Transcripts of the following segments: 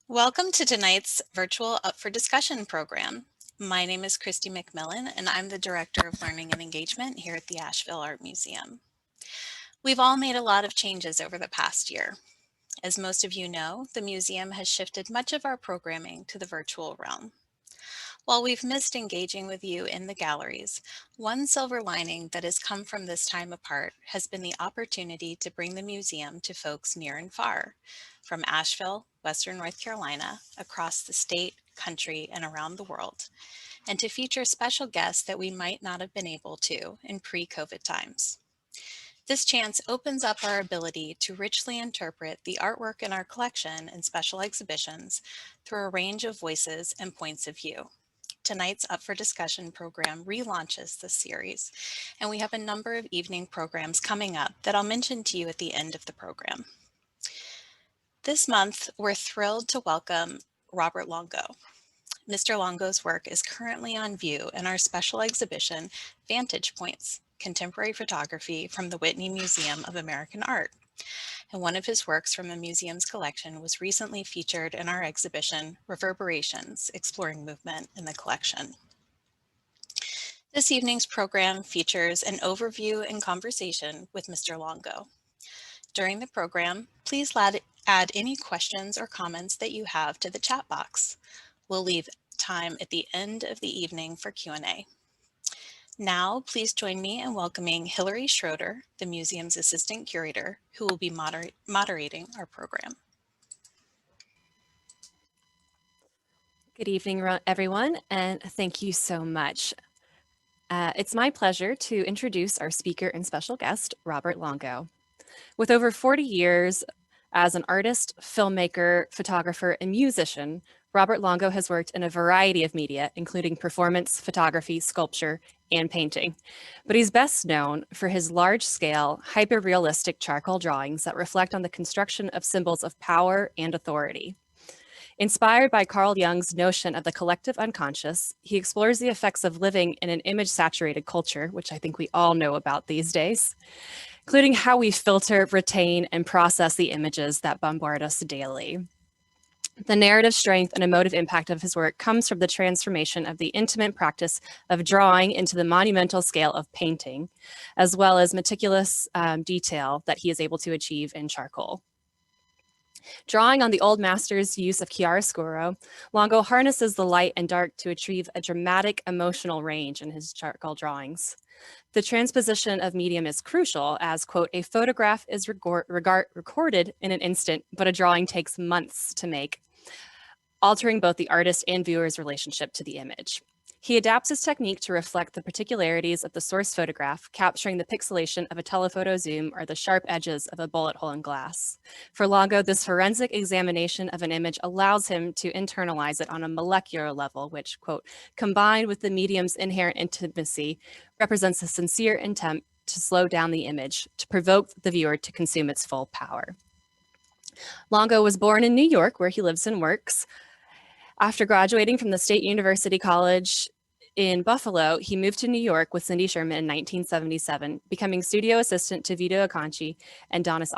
Welcome to tonight's virtual Up for Discussion program. My name is Christy McMillan, and I'm the Director of Learning and Engagement here at the Asheville Art Museum. We've all made a lot of changes over the past year. As most of you know, the museum has shifted much of our programming to the virtual realm. While we've missed engaging with you in the galleries, one silver lining that has come from this time apart has been the opportunity to bring the museum to folks near and far, from Asheville, Western North Carolina, across the state, country, and around the world, and to feature special guests that we might not have been able to in pre-COVID times. This chance opens up our ability to richly interpret the artwork in our collection and special exhibitions through a range of voices and points of view. Tonight's Up for Discussion program relaunches this series, and we have a number of evening programs coming up that I'll mention to you at the end of the program. This month, we're thrilled to welcome Robert Longo. Mr. Longo's work is currently on view in our special exhibition, Vantage Points, Contemporary Photography from the Whitney Museum of American Art. And one of his works from the museum's collection was recently featured in our exhibition, Reverberations, Exploring Movement in the Collection. This evening's program features an overview and conversation with Mr. Longo. During the program, please add any questions or comments that you have to the chat box. We'll leave time at the end of the evening for Q&A. Now, please join me in welcoming Hilary Schroeder, the museum's assistant curator, who will be moderating our program. Good evening, everyone, and thank you so much. It's my pleasure to introduce our speaker and special guest, Robert Longo. With over 40 years as an artist, filmmaker, photographer, and musician, Robert Longo has worked in a variety of media, including performance, photography, sculpture, and painting. But he's best known for his large-scale, hyper-realistic charcoal drawings that reflect on the construction of symbols of power and authority. Inspired by Carl Jung's notion of the collective unconscious, he explores the effects of living in an image-saturated culture, which I think we all know about these days, including how we filter, retain, and process the images that bombard us daily. The narrative strength and emotive impact of his work comes from the transformation of the intimate practice of drawing into the monumental scale of painting, as well as meticulous detail that he is able to achieve in charcoal. Drawing on the old master's use of chiaroscuro, Longo harnesses the light and dark to achieve a dramatic emotional range in his charcoal drawings. The transposition of medium is crucial as, quote, a photograph is recorded in an instant, but a drawing takes months to make, altering both the artist and viewer's relationship to the image. He adapts his technique to reflect the particularities of the source photograph, capturing the pixelation of a telephoto zoom or the sharp edges of a bullet hole in glass. For Longo, this forensic examination of an image allows him to internalize it on a molecular level, which, quote, combined with the medium's inherent intimacy, represents a sincere intent to slow down the image, to provoke the viewer to consume its full power. Longo was born in New York, where he lives and works. After graduating from the State University College in Buffalo, he moved to New York with Cindy Sherman in 1977, becoming studio assistant to Vito Acconci and Dennis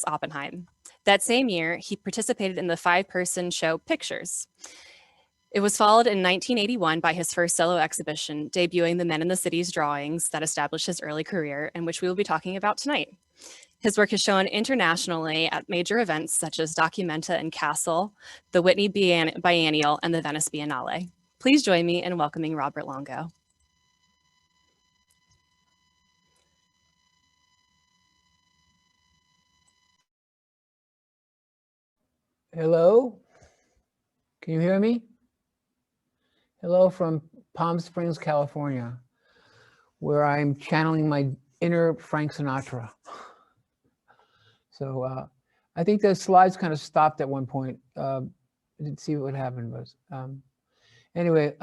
Oppenheim. That same year, he participated in the 5-person show Pictures. It was followed in 1981 by his first solo exhibition, debuting the Men in the City's drawings that established his early career, and which we will be talking about tonight. His work is shown internationally at major events such as Documenta and Castle, the Whitney Biennial, and the Venice Biennale. Please join me in welcoming Robert Longo. Hello, can you hear me? Hello from Palm Springs, California, where I'm channeling my inner Frank Sinatra. So I think the slides kind of stopped at one point. I didn't see what happened, but anyway,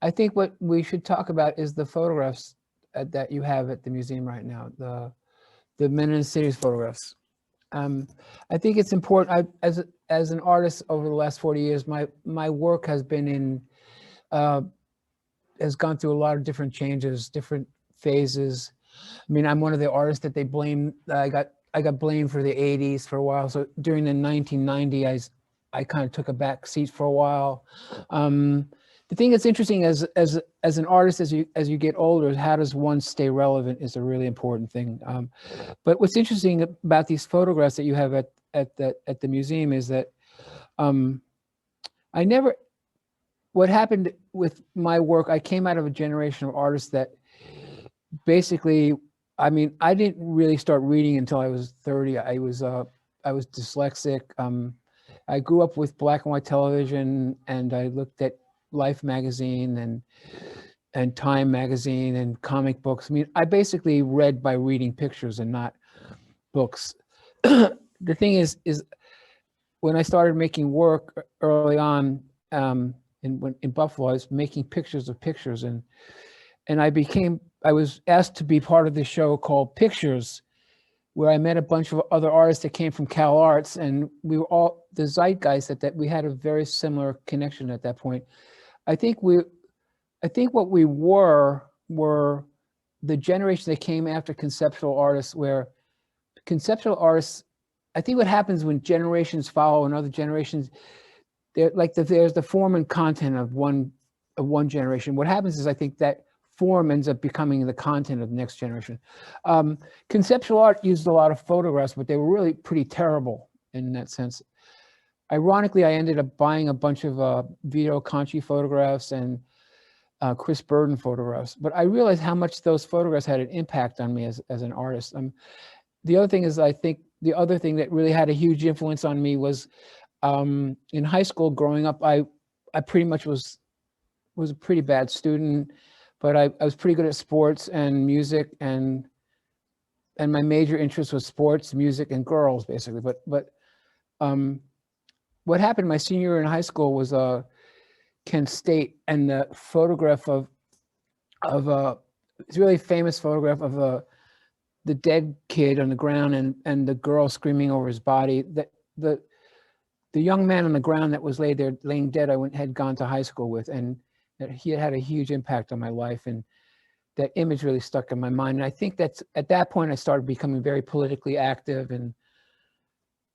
I think what we should talk about is the photographs that you have at the museum right now, the Men in the City's photographs. I think it's important. As an artist over the last 40 years, my work has been in has gone through a lot of different changes, different phases. I mean, I'm one of the artists that they blame. I got blamed for the 80s for a while. So during the 1990s, I kind of took a back seat for a while. The thing that's interesting as an artist, as you get older, how does one stay relevant is a really important thing. But what's interesting about these photographs that you have at the museum is that I never. What happened with my work, I came out of a generation of artists that basically, I mean, I didn't really start reading until I was 30. I was dyslexic. I grew up with black and white television, and I looked at Life magazine and Time magazine and comic books. I mean, I basically read by reading pictures and not books. The thing is when I started making work early on in Buffalo, I was making pictures of pictures, and I was asked to be part of this show called Pictures, where I met a bunch of other artists that came from Cal Arts, and we were all the zeitgeist that we had a very similar connection at that point. I think what we were the generation that came after conceptual artists, where conceptual artists, I think what happens when generations follow and other generations, there's the form and content of one generation. What happens is I think that form ends up becoming the content of the next generation. Conceptual art used a lot of photographs, but they were really pretty terrible in that sense. Ironically, I ended up buying a bunch of Vito Conci photographs and Chris Burden photographs, but I realized how much those photographs had an impact on me as an artist. The other thing is, I think the other thing that really had a huge influence on me was in high school growing up, I pretty much was a pretty bad student, but I was pretty good at sports and music, and my major interest was sports, music, and girls, basically. But what happened my senior year in high school was Kent State, and the photograph of it's a really famous photograph of the dead kid on the ground and the girl screaming over his body. That the young man on the ground that was laying dead, had gone to high school with, and that he had a huge impact on my life, and that image really stuck in my mind. And I think that's at that point I started becoming very politically active, and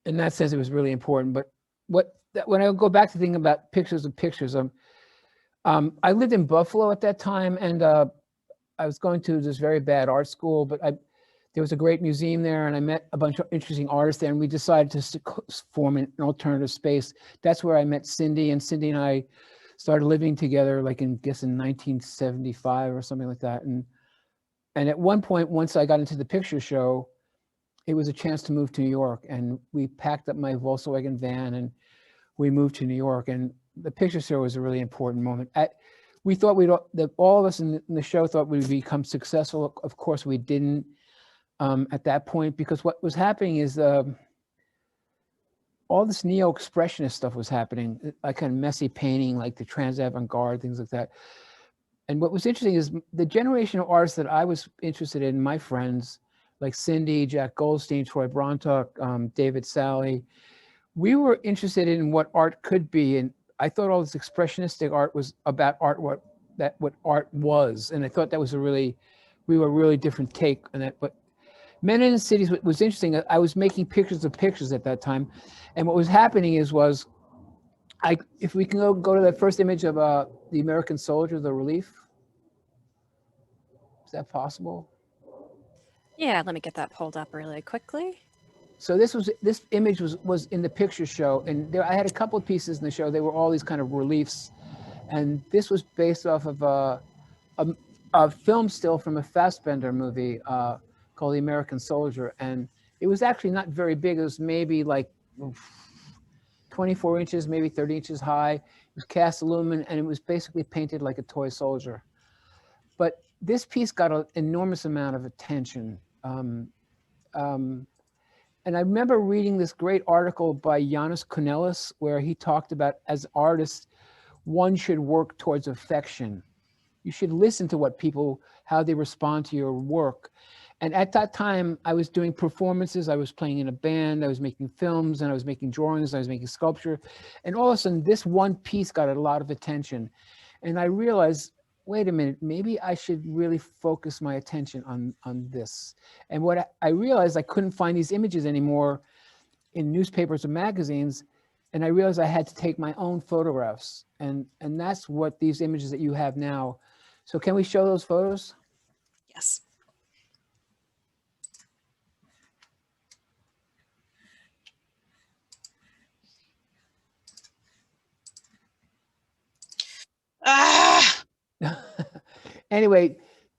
in that sense it was really important. But when I go back to thinking about pictures of pictures, I lived in Buffalo at that time, and I was going to this very bad art school, but there was a great museum there, and I met a bunch of interesting artists there, and we decided to form an alternative space. That's where I met Cindy, and Cindy and I started living together, like in 1975 or something like that. And at one point, once I got into the picture show, it was a chance to move to New York, and we packed up my Volkswagen van and we moved to New York. And the picture show was a really important moment. We thought all of us in the show thought we'd become successful. Of course, we didn't at that point, because what was happening is all this neo-expressionist stuff was happening, like kind of messy painting, like the trans avant-garde, things like that. And what was interesting is the generation of artists that I was interested in, my friends, like Cindy, Jack Goldstein, Troy Brontok, David Sally, we were interested in what art could be. And I thought all this expressionistic art was about art, what art was. And I thought that was we were a really different take on that. But Men in the Cities was interesting. I was making pictures of pictures at that time. And what was happening was if we can go to that first image of the American Soldier, the relief. Is that possible? Yeah, let me get that pulled up really quickly. So this image was in the picture show, and I had a couple of pieces in the show. They were all these kind of reliefs, and this was based off of a film still from a Fassbender movie called The American Soldier, and it was actually not very big. It was maybe like 24 inches, maybe 30 inches high. It was cast aluminum, and it was basically painted like a toy soldier. But this piece got an enormous amount of attention. And I remember reading this great article by Janis Kournelis, where he talked about, as artists, one should work towards affection. You should listen to how they respond to your work. And at that time, I was doing performances, I was playing in a band, I was making films, and I was making drawings, I was making sculpture. And all of a sudden, this one piece got a lot of attention. And I realized, wait a minute, maybe I should really focus my attention on this. And what I realized, I couldn't find these images anymore in newspapers or magazines. and I realized I had to take my own photographs, and that's what these images that you have now. So can we show those photos? Yes. Ah! Anyway,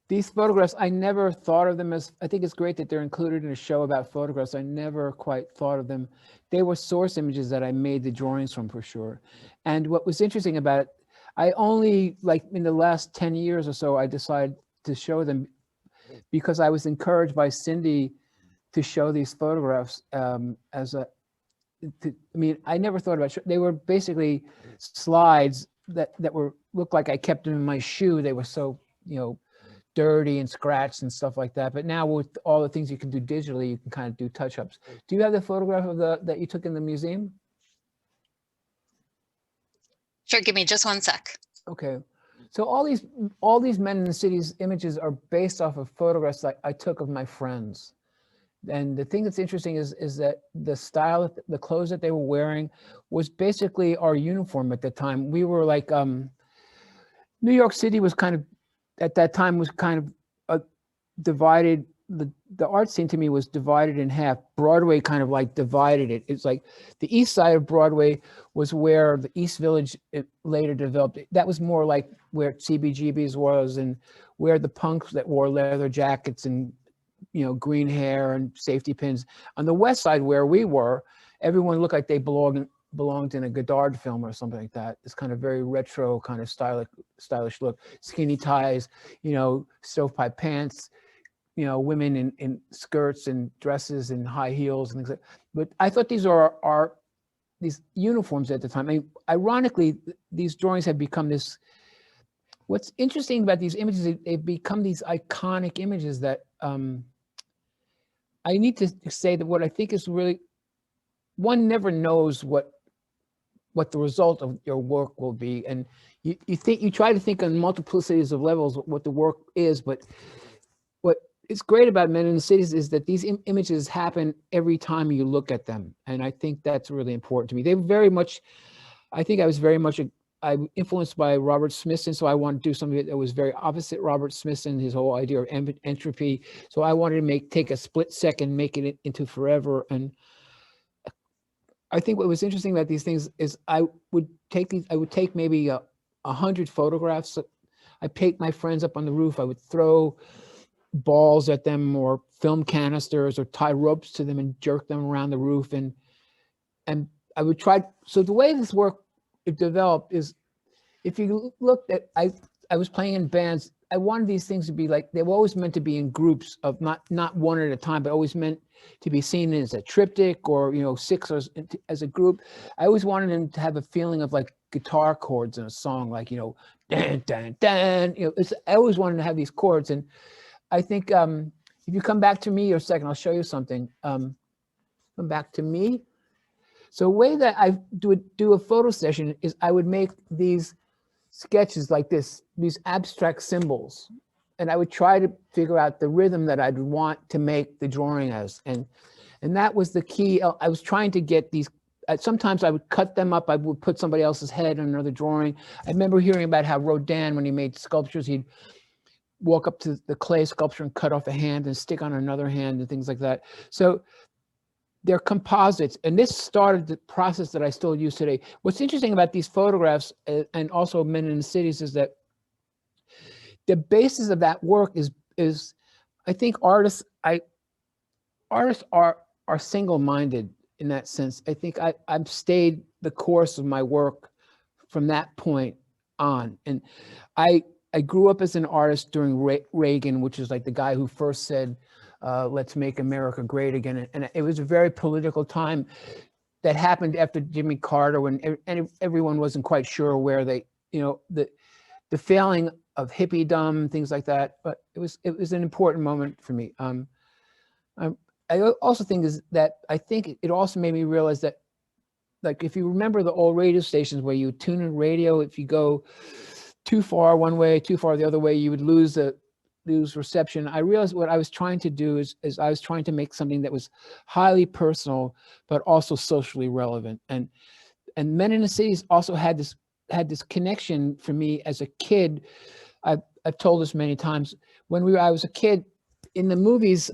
these photographs, I never thought of them as, I think it's great that they're included in a show about photographs. I never quite thought of them. They were source images that I made the drawings from, for sure. And what was interesting about it, I only, like in the last 10 years or so, I decided to show them because I was encouraged by Cindy to show these photographs as a, I mean, I never thought about, they were basically slides that were, looked like I kept them in my shoe. They were so, you know, dirty and scratched and stuff like that. But now with all the things you can do digitally, you can kind of do touch-ups. Do you have the photograph of that you took in the museum? Sure, give me just one sec. Okay. So all these Men in the Cities images are based off of photographs that I took of my friends. And the thing that's interesting is that the style, the clothes that they were wearing was basically our uniform at the time. We were like, New York City was kind of, at that time was kind of divided. The art scene to me was divided in half. Broadway kind of like divided it. It's like the east side of Broadway was where the East Village later developed. That was more like where CBGB's was, and where the punks that wore leather jackets and, you know, green hair and safety pins. On the west side where we were, everyone looked like they belonged in a Godard film or something like that. This kind of very retro kind of stylish look, skinny ties, you know, stovepipe pants, you know, women in skirts and dresses and high heels and things like that. But I thought these are these uniforms at the time. I mean, ironically, these drawings have become this, what's interesting about these images, they've become these iconic images that I need to say that what I think is really, one never knows what the result of your work will be. And you try to think on multiplicities of levels what the work is, but what is great about Men in the Cities is that these images happen every time you look at them. And I think that's really important to me. They very much, I think I was very much, I'm influenced by Robert Smithson, so I wanted to do something that was very opposite Robert Smithson, his whole idea of entropy. So I wanted to take a split second, make it into forever. And I think what was interesting about these things is I would take maybe 100 photographs. I'd take my friends up on the roof. I would throw balls at them or film canisters or tie ropes to them and jerk them around the roof. And I would try. So the way this work developed is, if you looked at, I was playing in bands. I wanted these things to be like, they were always meant to be in groups of not one at a time, but always meant to be seen as a triptych or, you know, six as a group. I always wanted them to have a feeling of like guitar chords in a song, like, you know, dan, dan, dan, you know, I always wanted to have these chords. And I think if you come back to me or a second, I'll show you something. Come back to me. So a way that I do a photo session is I would make these sketches like this, these abstract symbols. And I would try to figure out the rhythm that I'd want to make the drawing as. And that was the key. I was trying to get these, sometimes I would cut them up. I would put somebody else's head on another drawing. I remember hearing about how Rodin, when he made sculptures, he'd walk up to the clay sculpture and cut off a hand and stick on another hand and things like that. So they're composites. And this started the process that I still use today. What's interesting about these photographs and also Men in the Cities is that the basis of that work is I think artists are single-minded in that sense. I think I've stayed the course of my work from that point on. And I grew up as an artist during Reagan, which is like the guy who first said, let's make America great again. And it was a very political time that happened after Jimmy Carter, when everyone wasn't quite sure where they, you know, the failing of hippiedom, things like that. But it was an important moment for me. I also think is that I think it also made me realize that, like, if you remember the old radio stations where you tune in radio, if you go too far one way, too far the other way, you would lose reception. I realized what I was trying to do is I was trying to make something that was highly personal, but also socially relevant. And and Men in the Cities also had this connection for me as a kid. I've told this many times. When I was a kid, in the movies,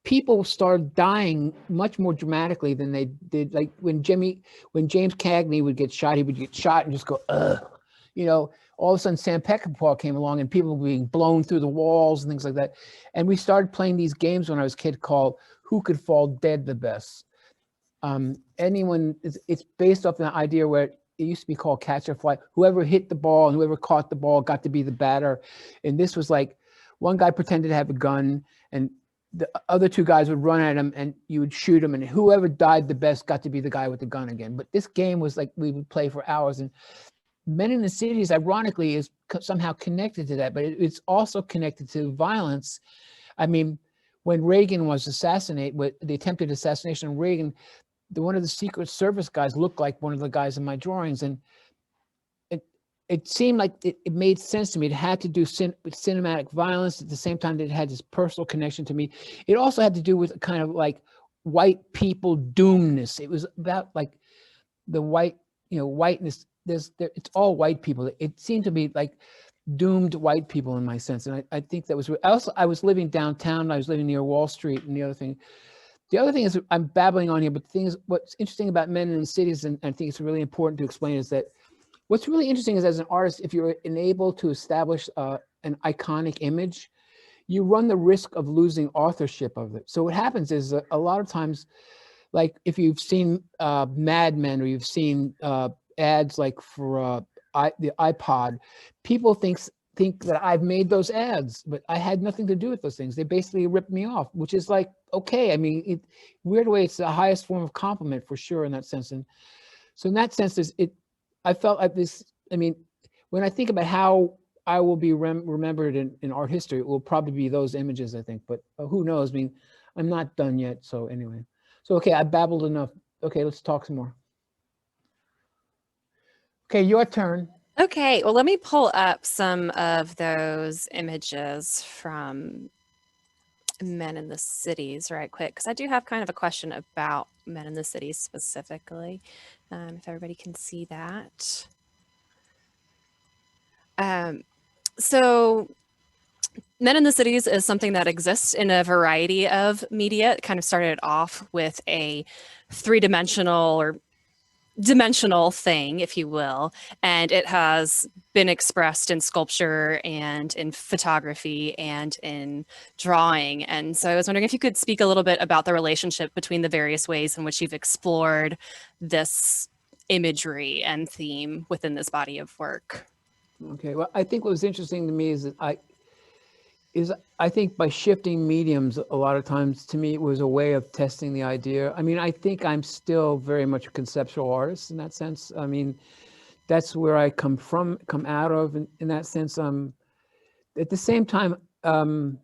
people started dying much more dramatically than they did. Like when James Cagney would get shot, he would get shot and just go, ugh. You know, all of a sudden Sam Peckinpah came along and people were being blown through the walls and things like that. And we started playing these games when I was a kid called Who Could Fall Dead the Best. It's based off the idea where it used to be called catch or fly. Whoever hit the ball and whoever caught the ball got to be the batter. And this was like, one guy pretended to have a gun and the other two guys would run at him and you would shoot him, and whoever died the best got to be the guy with the gun again. But this game was like, we would play for hours. And Men in the Cities, ironically, is somehow connected to that, but it's also connected to violence. I mean, when Reagan was assassinated, with the attempted assassination of Reagan, one of the Secret Service guys looked like one of the guys in my drawings, and it seemed like it made sense to me. It had to do with cinematic violence at the same time that it had this personal connection to me. It also had to do with kind of like white people doomness. It was about like the whiteness. It's all white people. It seemed to be like doomed white people in my sense. And I think that was, I was living downtown. I was living near Wall Street. And the other thing is, I'm babbling on here, but the thing is, what's interesting about Men in the Cities, and I think it's really important to explain, is that what's really interesting is, as an artist, if you're enabled to establish an iconic image, you run the risk of losing authorship of it. So what happens is a lot of times, like if you've seen Mad Men, or you've seen ads like for the iPod, people think that I've made those ads, but I had nothing to do with those things. They basically ripped me off, which is like, okay. I mean, weird way, it's the highest form of compliment for sure in that sense. And so in that sense, I felt like this, I mean, when I think about how I will be remembered in art history, it will probably be those images, I think, but who knows? I mean, I'm not done yet. So anyway, okay, I babbled enough. Okay, let's talk some more. Okay, your turn. Okay, well, let me pull up some of those images from Men in the Cities right quick, because I do have kind of a question about Men in the Cities specifically, if everybody can see that. So Men in the Cities is something that exists in a variety of media. It kind of started off with a three-dimensional or dimensional thing, if you will, and it has been expressed in sculpture and in photography and in drawing. And so I was wondering if you could speak a little bit about the relationship between the various ways in which you've explored this imagery and theme within this body of work. Okay, well, I think what was interesting to me is that I think by shifting mediums, a lot of times, to me, it was a way of testing the idea. I mean, I think I'm still very much a conceptual artist in that sense. I mean, that's where I come out of in that sense. At the same time, I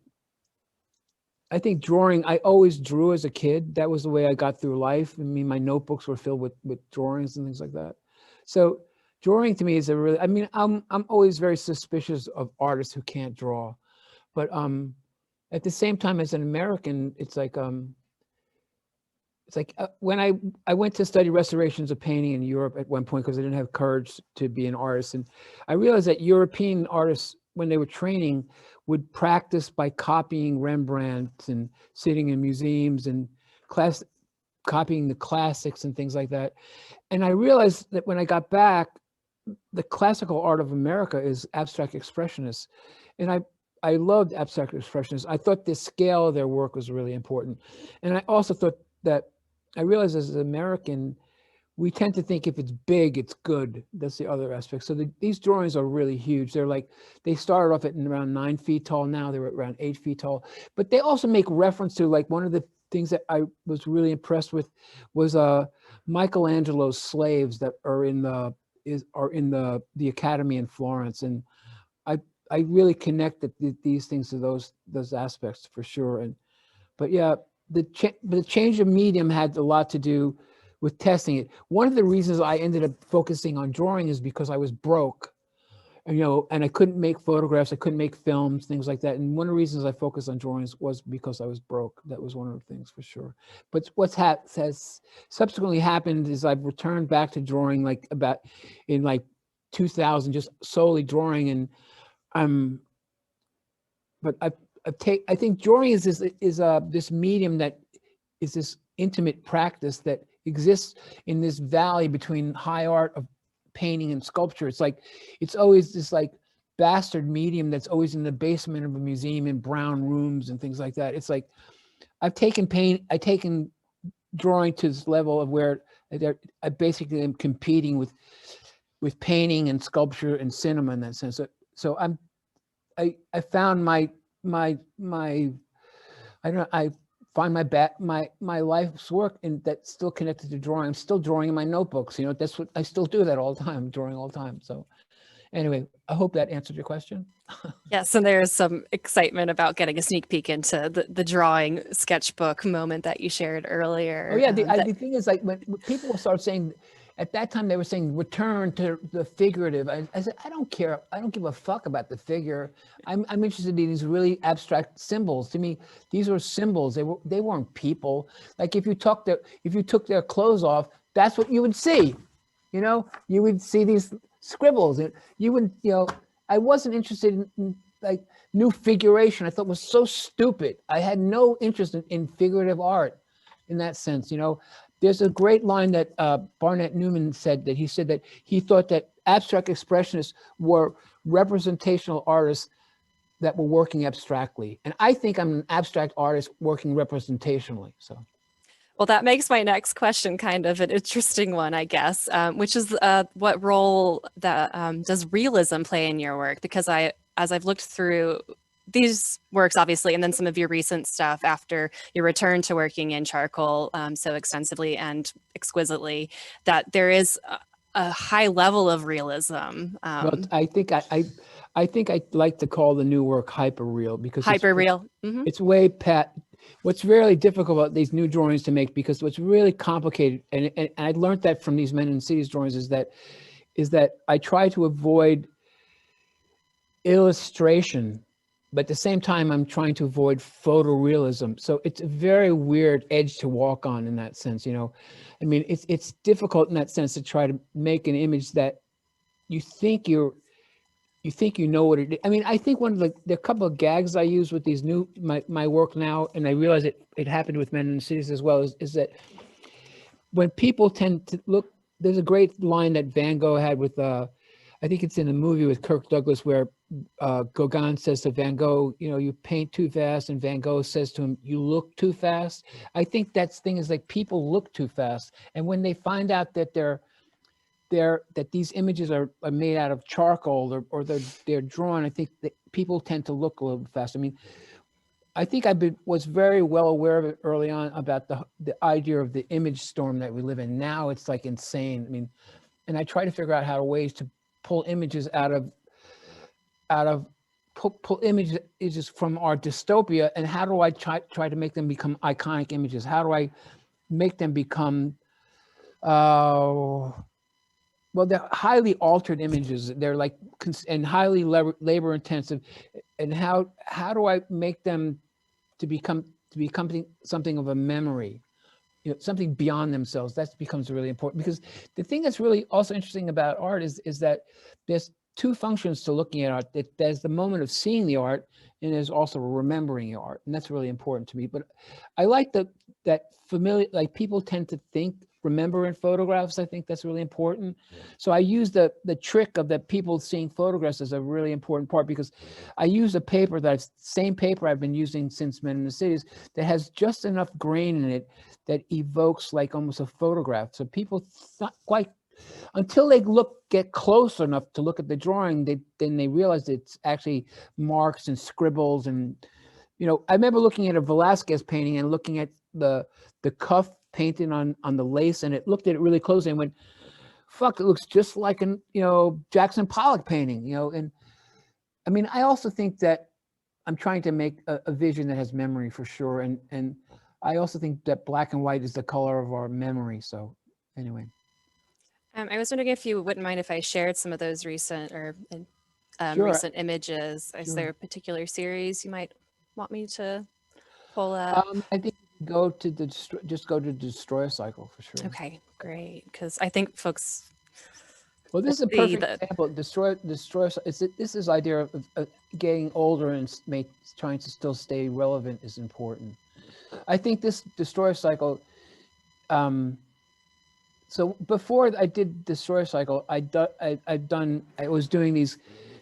think drawing, I always drew as a kid. That was the way I got through life. I mean, my notebooks were filled with drawings and things like that. So drawing to me is I mean, I'm always very suspicious of artists who can't draw. But at the same time, as an American, it's like when I went to study restorations of painting in Europe at one point, because I didn't have courage to be an artist, and I realized that European artists, when they were training, would practice by copying Rembrandt and sitting in museums and copying the classics and things like that. And I realized that when I got back, the classical art of America is abstract expressionists, and I loved abstract expressionists. I thought the scale of their work was really important. And I also thought that, I realized as an American, we tend to think if it's big, it's good. That's the other aspect. So these drawings are really huge. They're like, they started off at around 9 feet tall. Now they're around 8 feet tall. But they also make reference to, like, one of the things that I was really impressed with was Michelangelo's slaves that are in the Academy in Florence. And I really connected these things to those aspects for sure. But yeah, the change of medium had a lot to do with testing it. One of the reasons I ended up focusing on drawing is because I was broke, you know, and I couldn't make photographs, I couldn't make films, things like that. And one of the reasons I focused on drawings was because I was broke. That was one of the things for sure. But has subsequently happened is I've returned back to drawing like about in like 2000, just solely drawing. And I'm, but I think drawing is this medium that is this intimate practice that exists in this valley between high art of painting and sculpture. It's like, it's always this like bastard medium that's always in the basement of a museum in brown rooms and things like that. It's like, I've taken drawing to this level of where I basically am competing with painting and sculpture and cinema in that sense. So I found my I don't know, I find my life's work and that's still connected to drawing. I'm still drawing in my notebooks, you know, that's what I still do, that all the time, drawing all the time. So anyway, I hope that answered your question. Yes, and there's some excitement about getting a sneak peek into the drawing sketchbook moment that you shared earlier. Oh yeah, the thing is, like when people start saying, at that time they were saying return to the figurative. I said, I don't care. I don't give a fuck about the figure. I'm interested in these really abstract symbols. To me, these were symbols. They weren't people. Like if you took their clothes off, that's what you would see. You know, you would see these scribbles, and you would, you know, I wasn't interested in like new figuration. I thought was so stupid. I had no interest in figurative art in that sense. You know, there's a great line that Barnett Newman said, that he said that he thought that abstract expressionists were representational artists that were working abstractly. And I think I'm an abstract artist working representationally. So. Well, that makes my next question kind of an interesting one, I guess, which is what role that does realism play in your work? Because as I've looked through these works, obviously, and then some of your recent stuff after your return to working in charcoal so extensively and exquisitely, that there is a high level of realism. Well, I think I'd like to call the new work hyper-real, because Hyper-real. It's way past. What's really difficult about these new drawings to make, because what's really complicated, and I learned that from these Men in Cities drawings, is that I try to avoid illustration, but at the same time I'm trying to avoid photorealism. So it's a very weird edge to walk on in that sense. You know, I mean, it's difficult in that sense to try to make an image that you think you know what it is. I mean, I think one of the couple of gags I use with these my work now, and I realize it happened with Men in the Cities as well, is that when people tend to look, there's a great line that Van Gogh had with, I think it's in a movie with Kirk Douglas, where Gauguin says to Van Gogh, you know, you paint too fast, and Van Gogh says to him, you look too fast. I think that thing is like, people look too fast. And when they find out that that these images are made out of charcoal, or they're drawn, I think that people tend to look a little bit fast. I mean, I think was very well aware of it early on, about the idea of the image storm that we live in. Now it's like insane. I mean, and I try to figure out ways to pull images pull images from our dystopia, and how do I try to make them become iconic images? How do I make them become well, they're highly altered images. They're like, and highly labor intensive. And how do I make them to become something of a memory, you know, something beyond themselves? That becomes really important, because the thing that's really also interesting about art is that there's two functions to looking at art. There's the moment of seeing the art, and there's also remembering the art, and that's really important to me. But I like that familiar, like people tend to remember in photographs. I think that's really important. Yeah. So I use the trick of that people seeing photographs as a really important part, because I use a paper same paper I've been using since Men in the Cities, that has just enough grain in it that evokes like almost a photograph. So people not quite, until they get close enough to look at the drawing, then they realize it's actually marks and scribbles. And, you know, I remember looking at a Velasquez painting and looking at the cuff painted on the lace, and looked at it really closely and went, fuck, it looks just like an, you know, Jackson Pollock painting, you know. And I mean, I also think that I'm trying to make a vision that has memory for sure. And I also think that black and white is the color of our memory. So anyway. I was wondering if you wouldn't mind if I shared some of those recent Sure, recent images. Is sure. there a particular series you might want me to pull up? I think go to the just go to Destroyer Cycle for sure. Okay, great. Because I think folks Well, will this is a see perfect that. example. Destroyer. This is idea of getting older and trying to still stay relevant is important. I think this Destroyer Cycle. So before I did Destroyer Cycle, I was doing these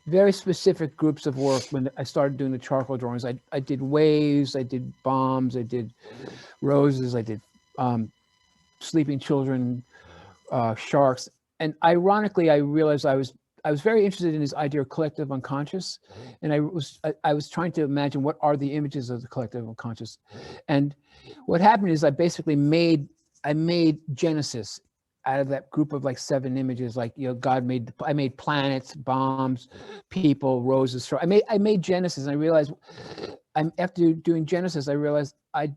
very specific groups of work when I started doing the charcoal drawings. I did waves, I did bombs, I did roses, I did sleeping children, sharks. And ironically, I realized I was very interested in this idea of collective unconscious, and I was trying to imagine what are the images of the collective unconscious, and what happened is I made Genesis out of that group of like 7 images. Like, you know, I made planets, bombs, people, roses. I made Genesis, and I realized after doing Genesis, I realized I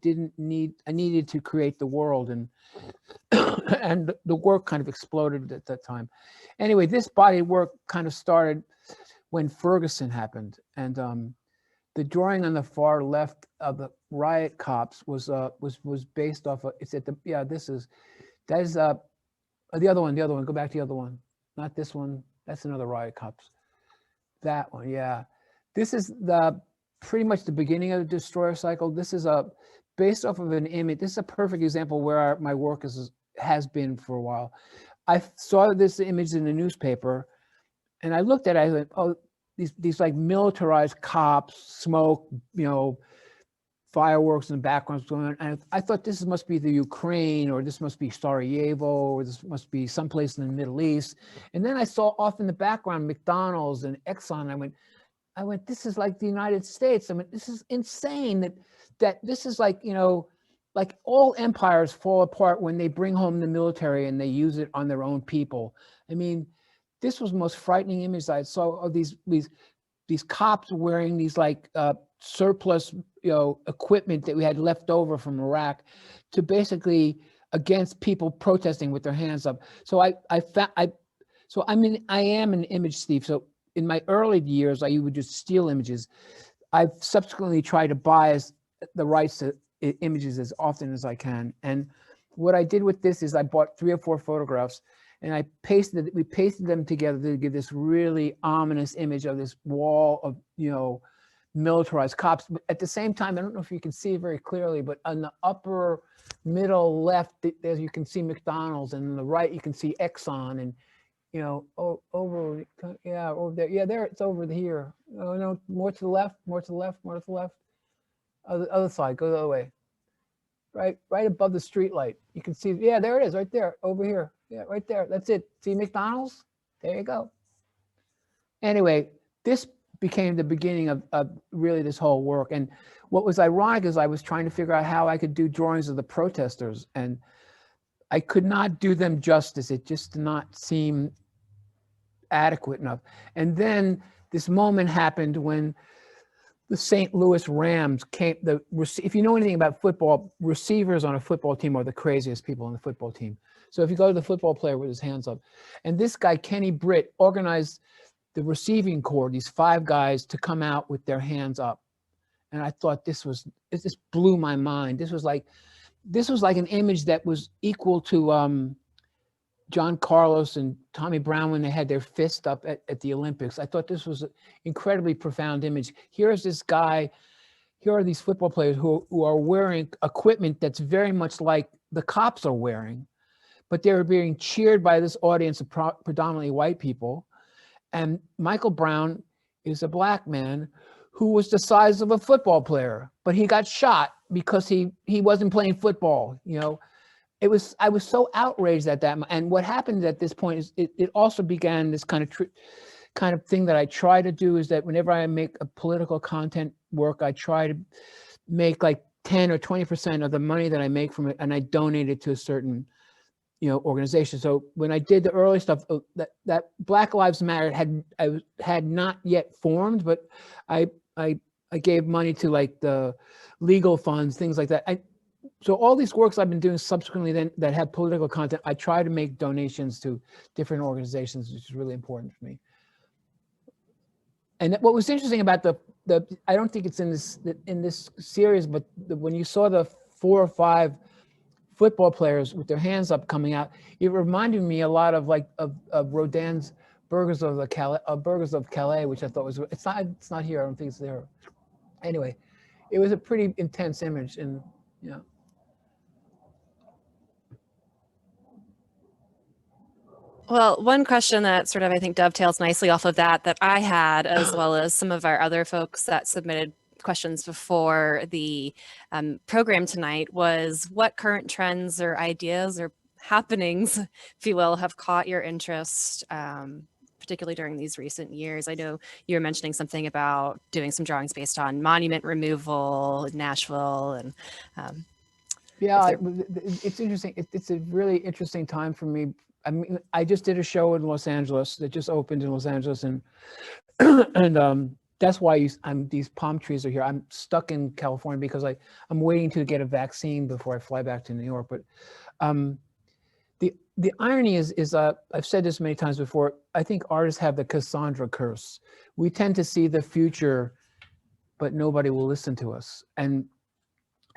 needed to create the world, and and the work kind of exploded at that time. Anyway, this body of work kind of started when Ferguson happened, and the drawing on the far left of the riot cops was based off of, it's at the, yeah, that is the other one, go back to the other one, not this one, that's another riot cops, that one, yeah. This is pretty much the beginning of the Destroyer Cycle. This is based off of an image. This is a perfect example where my work has been for a while. I saw this image in the newspaper, and I looked at it. I went, "Oh, these like militarized cops, smoke, you know, fireworks in the background going on." And I thought this must be the Ukraine, or this must be Sarajevo, or this must be someplace in the Middle East. And then I saw off in the background McDonald's and Exxon. I went, this is like the United States. I mean, this is insane that this is like, you know, like all empires fall apart when they bring home the military and they use it on their own people. I mean, this was the most frightening image I saw of these cops wearing these like surplus, you know, equipment that we had left over from Iraq to basically against people protesting with their hands up. So I am an image thief. So in my early years, I would just steal images. I've subsequently tried to buy the rights to images as often as I can. And what I did with this is I bought 3 or 4 photographs, and we pasted them together to give this really ominous image of this wall of, you know, militarized cops. But at the same time, I don't know if you can see very clearly, but on the upper middle left, there you can see McDonald's, and on the right you can see Exxon, and, you know, over there. Yeah, there, it's over here. Oh no, more to the left, more to the left, more to the left. Other side, go the other way. Right above the street light. You can see, yeah, there it is, right there, over here. Yeah, right there. That's it. See McDonald's? There you go. Anyway, this became the beginning of really this whole work. And what was ironic is I was trying to figure out how I could do drawings of the protesters, and I could not do them justice. It just did not seem adequate enough. And then this moment happened when the St. Louis Rams came. If you know anything about football, receivers on a football team are the craziest people on the football team. So if you go to the football player with his hands up, and this guy, Kenny Britt, organized the receiving corps, these 5 guys, to come out with their hands up. And I thought it just blew my mind. This was like an image that was equal to John Carlos and Tommy Brown when they had their fist up at the Olympics. I thought this was an incredibly profound image. Here's this guy, here are these football players who are wearing equipment that's very much like the cops are wearing, but they were being cheered by this audience of predominantly white people. And Michael Brown is a black man who was the size of a football player, but he got shot because he wasn't playing football, you know. I was so outraged at that. And what happened at this point is it also began this kind of thing that I try to do, is that whenever I make a political content work, I try to make like 10 or 20% of the money that I make from it, and I donate it to a certain, you know, organization. So when I did the early stuff, that Black Lives Matter had not yet formed, but I gave money to like the legal funds, things like that. So all these works I've been doing subsequently then that have political content, I try to make donations to different organizations, which is really important for me. And what was interesting about the I don't think it's in this series, but when you saw the 4 or 5 football players with their hands up coming out, it reminded me a lot of like of Rodin's Burgers of the Burgers of Calais, which I thought was, it's not here. I don't think it's there. Anyway, it was a pretty intense image, and yeah. Well, one question that sort of I think dovetails nicely off of that I had, as well as some of our other folks that submitted questions before the program tonight, was what current trends or ideas or happenings, if you will, have caught your interest, particularly during these recent years? I know you were mentioning something about doing some drawings based on monument removal in Nashville, and yeah, it's interesting. It's a really interesting time for me. I mean, I just did a show in Los Angeles that just opened in Los Angeles, and and that's why these palm trees are here. I'm stuck in California because I'm waiting to get a vaccine before I fly back to New York. But the irony is I've said this many times before. I think artists have the Cassandra curse. We tend to see the future, but nobody will listen to us. And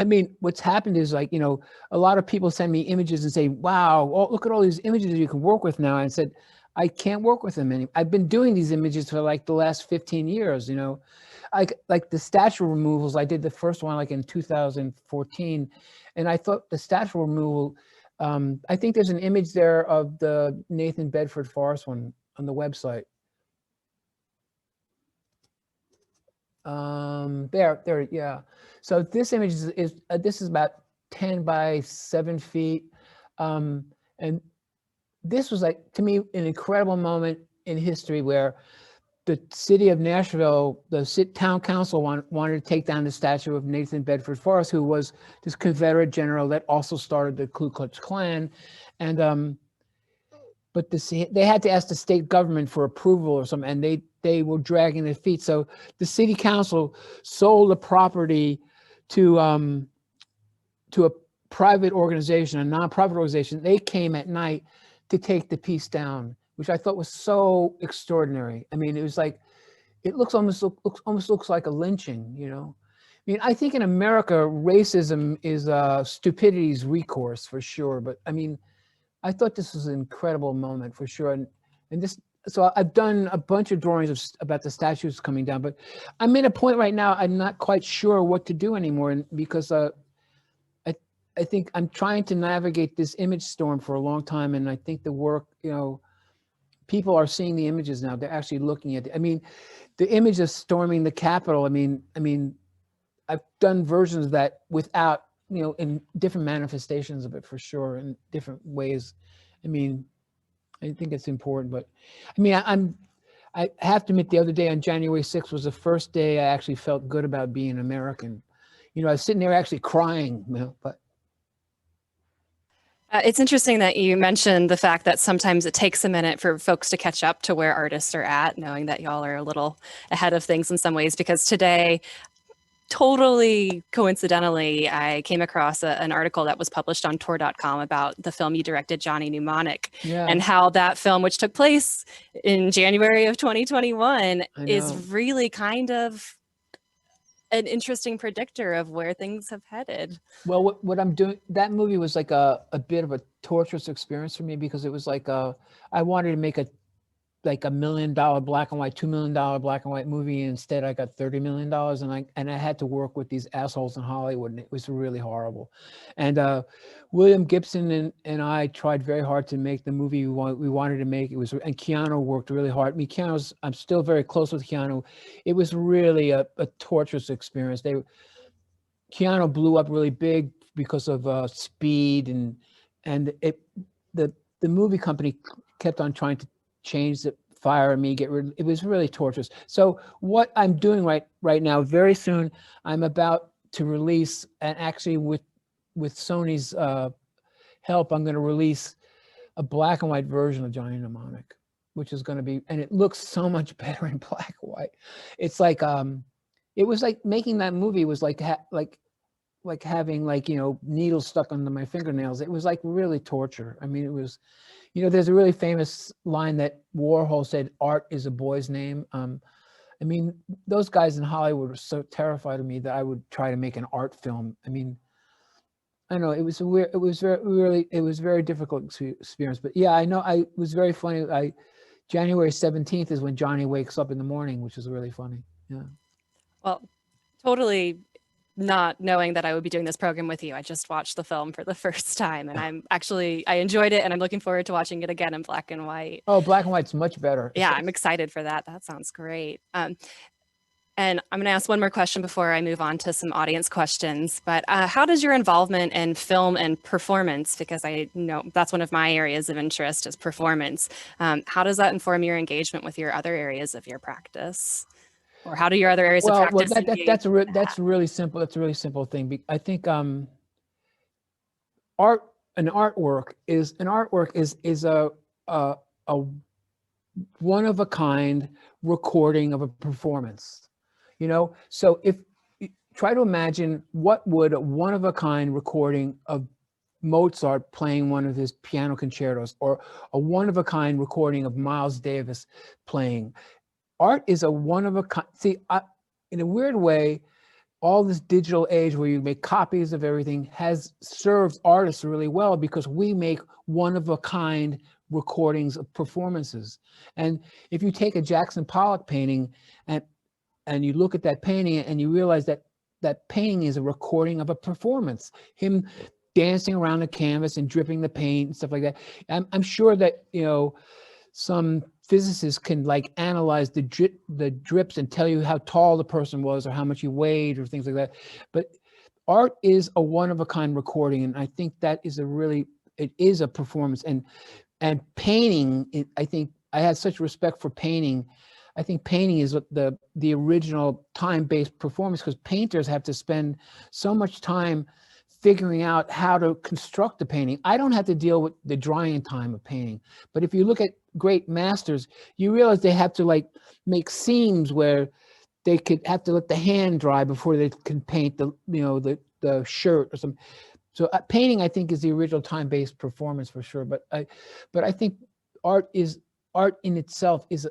I mean, what's happened is, like, you know, a lot of people send me images and say, wow, look at all these images you can work with now. And I said, I can't work with them anymore. I've been doing these images for like the last 15 years, you know, like the statue removals. I did the first one like in 2014. And I thought the statue removal, I think there's an image there of the Nathan Bedford Forrest one on the website. There, yeah. So this image is this is about 10 by 7 feet. And this was, like, to me, an incredible moment in history where the city of Nashville, the town council wanted to take down the statue of Nathan Bedford Forrest, who was this Confederate general that also started the Ku Klux Klan. And but they had to ask the state government for approval or something, and they were dragging their feet. So the city council sold the property to a private organization, a nonprofit organization. They came at night to take the piece down, which I thought was so extraordinary. I mean, it was like, it almost looks like a lynching, you know? I mean, I think in America, racism is stupidity's recourse for sure. But I mean, I thought this was an incredible moment for sure. And this, so I've done a bunch of drawings about the statues coming down, but I'm at a point right now, I'm not quite sure what to do anymore, because I think I'm trying to navigate this image storm for a long time. And I think the work, you know, people are seeing the images now. They're actually looking at it. I mean, the image of storming the Capitol, I mean, I've done versions of that without, you know, in different manifestations of it for sure, in different ways. I mean, I think it's important, but I mean, I have to admit, the other day on January 6th was the first day I actually felt good about being American. You know, I was sitting there actually crying, you know, but. It's interesting that you mentioned the fact that sometimes it takes a minute for folks to catch up to where artists are at, knowing that y'all are a little ahead of things in some ways, because today, totally coincidentally, I came across an article that was published on tour.com about the film you directed, Johnny Mnemonic, and how that film, which took place in January of 2021, is really kind of an interesting predictor of where things have headed. Well, what I'm doing, that movie was like a bit of a torturous experience for me, because it was like I wanted to make a $1 million black and white, $2 million black and white movie. Instead, I got $30 million, and I had to work with these assholes in Hollywood, and it was really horrible. And William Gibson and I tried very hard to make the movie we wanted to make. It was, and Keanu worked really hard. I mean, I'm still very close with Keanu. It was really a torturous experience. Keanu blew up really big because of Speed, and the movie company kept on trying to change the fire me, it was really torturous. So what I'm doing right now, very soon, I'm about to release, and actually with Sony's help, I'm going to release a black and white version of Johnny Mnemonic, which is going to be, and it looks so much better in black and white. It's like, it was like making that movie was like having, like, you know, needles stuck under my fingernails. It was like really torture. I mean, it was, you know, there's a really famous line that Warhol said, art is a boy's name. I mean, those guys in Hollywood were so terrified of me that I would try to make an art film. I mean, I know it was a weird, it was it was very difficult experience. But yeah, I know it was very funny. January 17th is when Johnny wakes up in the morning, which is really funny. Yeah. Well, totally not knowing that I would be doing this program with you. I just watched the film for the first time, and I enjoyed it, and I'm looking forward to watching it again in black and white. Oh, black and white's much better. Yeah, I'm excited for that. That sounds great. And I'm going to ask one more question before I move on to some audience questions. But how does your involvement in film and performance, because I know that's one of my areas of interest is performance, how does that inform your engagement with your other areas of your practice? Or how do your other areas of practice engage? That's really simple. That's a really simple thing. I think an artwork is a one of a kind recording of a performance. You know, so if try to imagine what would a one of a kind recording of Mozart playing one of his piano concertos, or a one of a kind recording of Miles Davis playing. Art is a one of a kind. See, in a weird way, all this digital age where you make copies of everything has served artists really well, because we make one of a kind recordings of performances. And if you take a Jackson Pollock painting and you look at that painting and you realize that that painting is a recording of a performance, him dancing around the canvas and dripping the paint and stuff like that. I'm sure that, you know, some physicists can like analyze the drips and tell you how tall the person was or how much he weighed or things like that. But art is a one of a kind recording, and I think that is it is a performance. And painting, I think I had such respect for painting. I think painting is the original time-based performance, because painters have to spend so much time figuring out how to construct the painting. I don't have to deal with the drying time of painting. But if you look at great masters, you realize they have to like make seams where they could have to let the hand dry before they can paint the shirt or something. So painting, I think, is the original time-based performance for sure. But I think art in itself is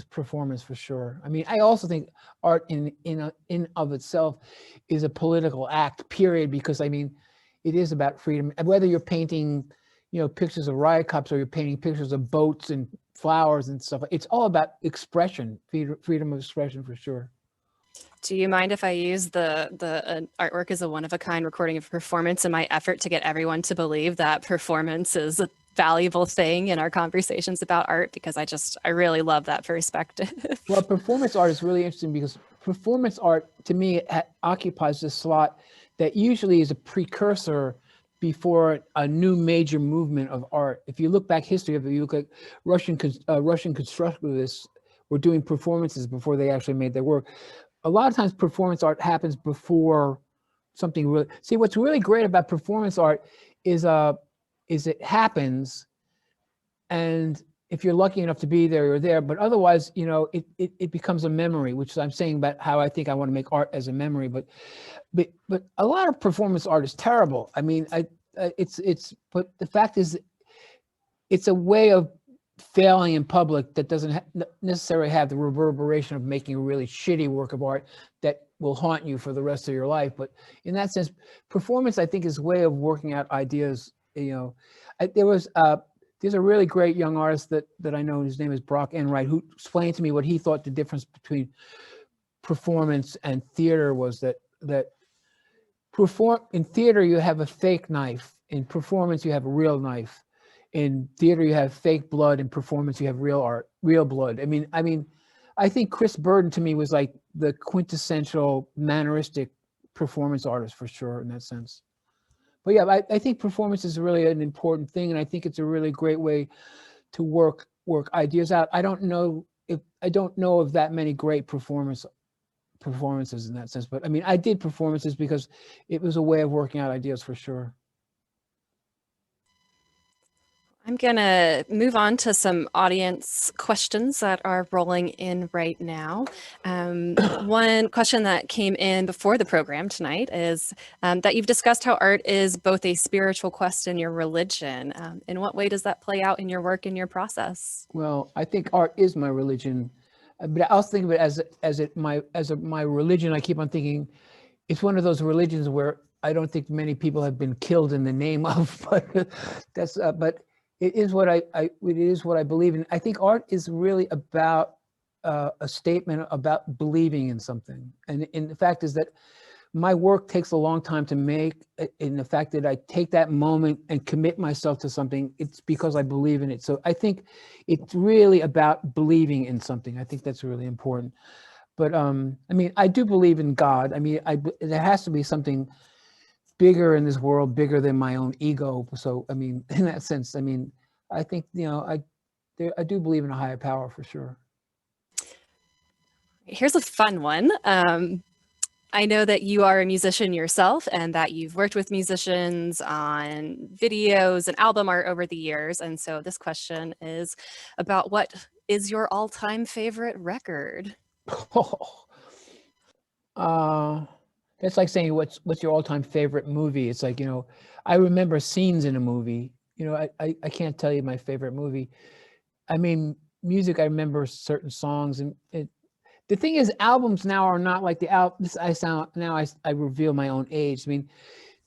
performance for sure. I mean, I also think art in of itself is a political act, period, because I mean, it is about freedom. And whether you're painting, you know, pictures of riot cops or you're painting pictures of boats and flowers and stuff, it's all about expression, freedom of expression for sure. Do you mind if I use the artwork as a one-of-a-kind recording of performance in my effort to get everyone to believe that performance is a valuable thing in our conversations about art? Because I really love that perspective. Well, performance art is really interesting because performance art, to me, occupies this slot that usually is a precursor before a new major movement of art. If you look back history, if you look at Russian constructivists were doing performances before they actually made their work. A lot of times performance art happens before something really. See, what's really great about performance art is it happens, and if you're lucky enough to be there, you're there. But otherwise, you know, it becomes a memory, which I'm saying about how I think I want to make art as a memory. But a lot of performance art is terrible. I mean, but the fact is, it's a way of failing in public that doesn't necessarily have the reverberation of making a really shitty work of art that will haunt you for the rest of your life. But in that sense, performance, I think, is a way of working out ideas. You know, there's a really great young artist that I know, his name is Brock Enright, who explained to me what he thought the difference between performance and theater was. That in theater you have a fake knife, in performance you have a real knife. In theater, you have fake blood. In performance, you have real blood. I mean, I think Chris Burden to me was like the quintessential manneristic performance artist for sure in that sense. But yeah, I think performance is really an important thing, and I think it's a really great way to work ideas out. I don't know of that many great performances in that sense, but I mean, I did performances because it was a way of working out ideas for sure. I'm going to move on to some audience questions that are rolling in right now. One question that came in before the program tonight is that you've discussed how art is both a spiritual quest and your religion. In what way does that play out in your work and your process? Well, I think art is my religion. but I also think of it as my religion. I keep on thinking it's one of those religions where I don't think many people have been killed in the name of, but but it is what it is what I believe in. I think art is really about a statement about believing in something, and the fact is that my work takes a long time to make. In the fact that I take that moment and commit myself to something, it's because I believe in it. So I think it's really about believing in something. I think that's really important. But I mean, I do believe in God. I mean, there has to be something bigger in this world, bigger than my own ego. So I mean, in that sense, I mean, I think I do believe in a higher power for sure. Here's a fun one. I know that you are a musician yourself and that you've worked with musicians on videos and album art over the years. And so this question is about what is your all-time favorite record? That's like saying what's your all-time favorite movie. It's like, I remember scenes in a movie. I can't tell you my favorite movie. I mean, music, I remember certain songs, and the thing is, albums now are not like the albums. I reveal my own age. I mean,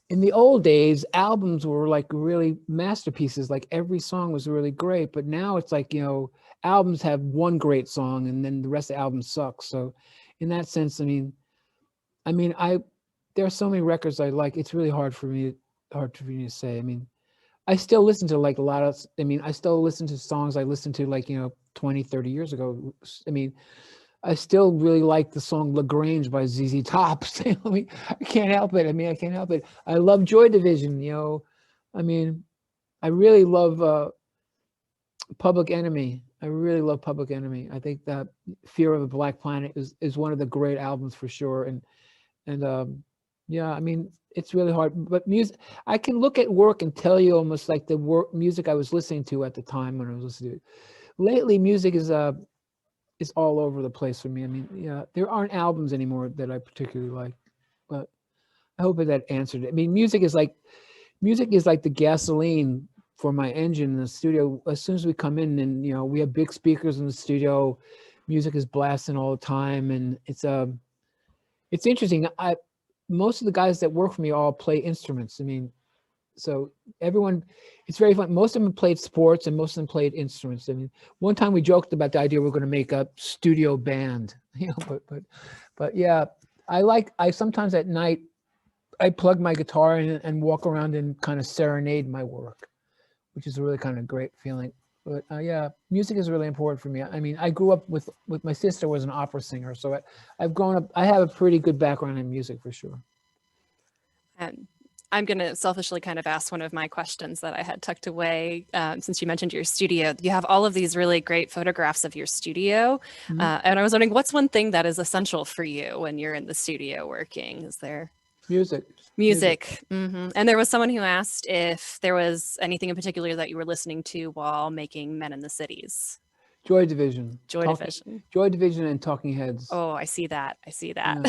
in the old days, albums were like really masterpieces. Like every song was really great. But now it's like, albums have one great song and then the rest of the album sucks. So in that sense, there are so many records I like. It's really hard for me to say. I mean, I still listen to like a lot of, I still listen to songs I listened to like, 20, 30 years ago. I mean, I still really like the song LaGrange by ZZ Top. I mean, I can't help it. I can't help it. I love Joy Division, I mean, I really love Public Enemy. I really love Public Enemy. I think that Fear of a Black Planet is one of the great albums for sure. And yeah, I mean, it's really hard. But music, I can look at work and tell you almost like the music I was listening to at the time when I was listening to it. Lately, music is all over the place for me. I mean, yeah, there aren't albums anymore that I particularly like, but I hope that answered it. I mean, music is like the gasoline for my engine in the studio. As soon as we come in and, we have big speakers in the studio, music is blasting all the time. And it's interesting. Most of the guys that work for me all play instruments. I mean, so everyone, it's very fun. Most of them played sports and most of them played instruments. I mean, one time we joked about the idea we're going to make a studio band, but yeah, I sometimes at night, I plug my guitar in and walk around and kind of serenade my work, which is a really kind of great feeling. But yeah, music is really important for me. I mean, I grew up with my sister was an opera singer. So I've grown up, I have a pretty good background in music for sure. And I'm going to selfishly kind of ask one of my questions that I had tucked away since you mentioned your studio. You have all of these really great photographs of your studio. Mhm. And I was wondering, what's one thing that is essential for you when you're in the studio working? Is there Music. music? Mm-hmm. And there was someone who asked if there was anything in particular that you were listening to while making Men in the Cities. Joy Division. Division. Joy Division and Talking Heads. Oh, I see that. Yeah,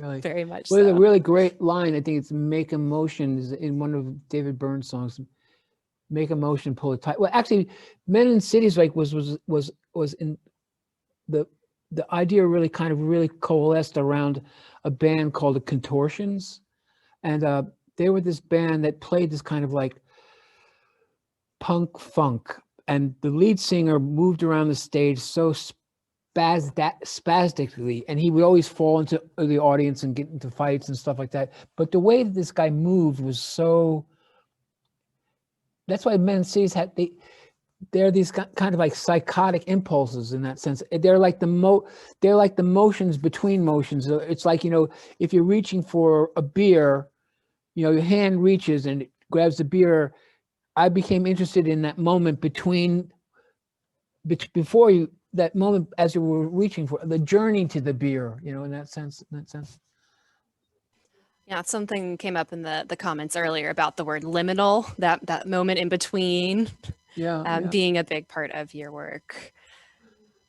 really. Very much well, so. There's a really great line. I think it's "Make a Motion" is in one of David Byrne's songs. Make a motion, pull it tight. Well, actually, Men in Cities like was in the idea really kind of really coalesced around a band called the Contortions, and they were this band that played this kind of like punk funk. And the lead singer moved around the stage so spastically, and he would always fall into the audience and get into fights and stuff like that. But the way that this guy moved was so. That's why Men in Cities they're these kind of like psychotic impulses in that sense. They're like the motions between motions. It's like, if you're reaching for a beer, your hand reaches and it grabs the beer. I became interested in that moment before you, that moment as you were reaching for the journey to the beer, in that sense. Yeah, something came up in the comments earlier about the word liminal, that moment in between, being a big part of your work.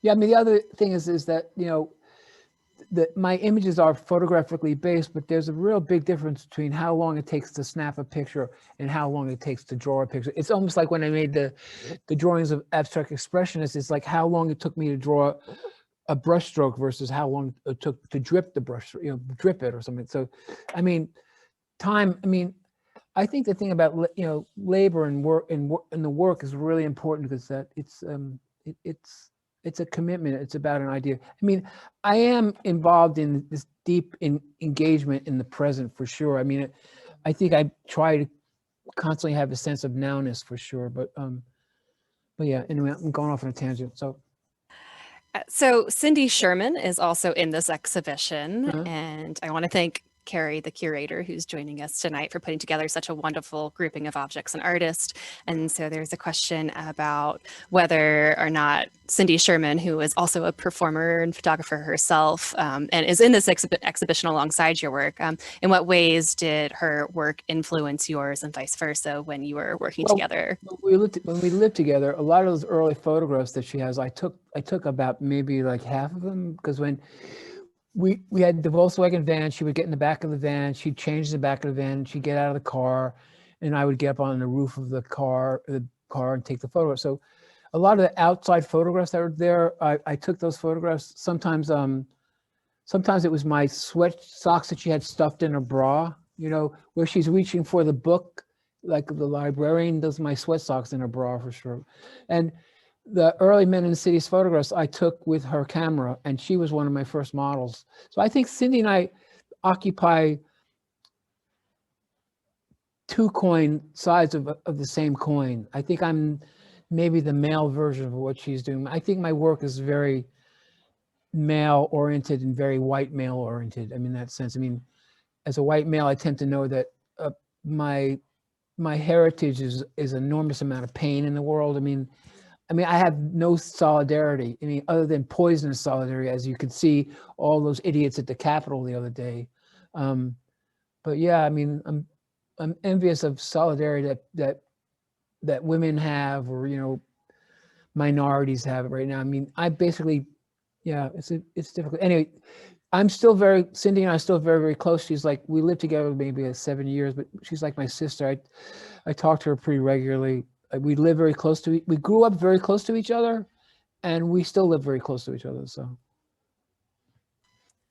Yeah, I mean, the other thing is that, my images are photographically based, but there's a real big difference between how long it takes to snap a picture and how long it takes to draw a picture. It's almost like when I made the drawings of abstract expressionists, it's like how long it took me to draw a brush stroke versus how long it took to drip the brush, drip it or something. So, I mean, time, I mean, I think the thing about, labor and work and the work is really important because that it's a commitment. It's about an idea. I mean, I am involved in this deep engagement in the present for sure. I mean, I think I try to constantly have a sense of nowness for sure. But yeah, anyway, I'm going off on a tangent. So Cindy Sherman is also in this exhibition, Uh-huh. and I want to thank Carrie, the curator, who's joining us tonight, for putting together such a wonderful grouping of objects and artists. And so there's a question about whether or not Cindy Sherman, who is also a performer and photographer herself, and is in this exhibition alongside your work, in what ways did her work influence yours and vice versa when you were working together? When we lived together, a lot of those early photographs that she has, I took about maybe like half of them, because when we had the Volkswagen van, she would get in the back of the van, she'd change the back of the van, she'd get out of the car, and I would get up on the roof of the car and take the photo. So a lot of the outside photographs that were there, I took those photographs. Sometimes it was my sweat socks that she had stuffed in her bra, where she's reaching for the book, like the librarian does my sweat socks in her bra for sure. And the early Men in the Cities photographs I took with her camera, and she was one of my first models. So I think Cindy and I occupy two sides of the same coin. I think I'm maybe the male version of what she's doing. I think my work is very male oriented and very white male oriented. I mean, in that sense. I mean, as a white male, I tend to know that my heritage is enormous amount of pain in the world. I mean, I have no solidarity. I mean, other than poisonous solidarity, as you could see all those idiots at the Capitol the other day. But yeah, I mean, I'm envious of solidarity that women have, or minorities have right now. I mean, I basically, yeah, it's difficult. Anyway, Cindy and I are still very, very close. She's like, we lived together maybe 7 years, but she's like my sister. I talk to her pretty regularly. We live very close we grew up very close to each other, and we still live very close to each other. So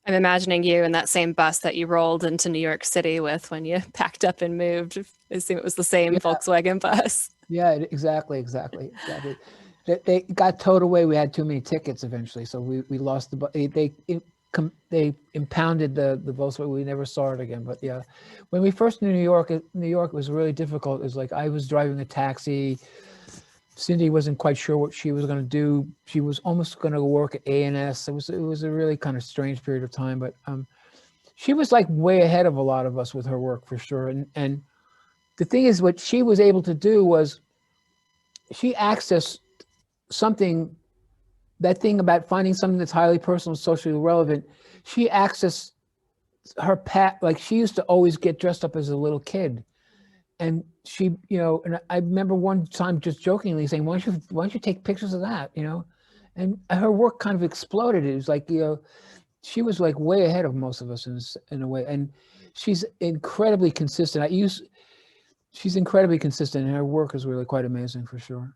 I'm imagining you in that same bus that you rolled into New York City with when you packed up and moved. I assume it was the same Volkswagen bus. Yeah, exactly. They got towed away. We had too many tickets eventually, so we lost the bus. They impounded the Volkswagen. We never saw it again. But yeah, when we first knew New York was really difficult. It was like I was driving a taxi. Cindy wasn't quite sure what she was going to do. She was almost going to work at A&S. It was a really kind of strange period of time. But she was like way ahead of a lot of us with her work for sure. And the thing is, what she was able to do was she accessed something. That thing about finding something that's highly personal, socially relevant, she accessed her path. Like she used to always get dressed up as a little kid. And she, and I remember one time just jokingly saying, why don't you take pictures of that, And her work kind of exploded. It was like, she was like way ahead of most of us in a way. And she's incredibly consistent. She's incredibly consistent, and her work is really quite amazing for sure.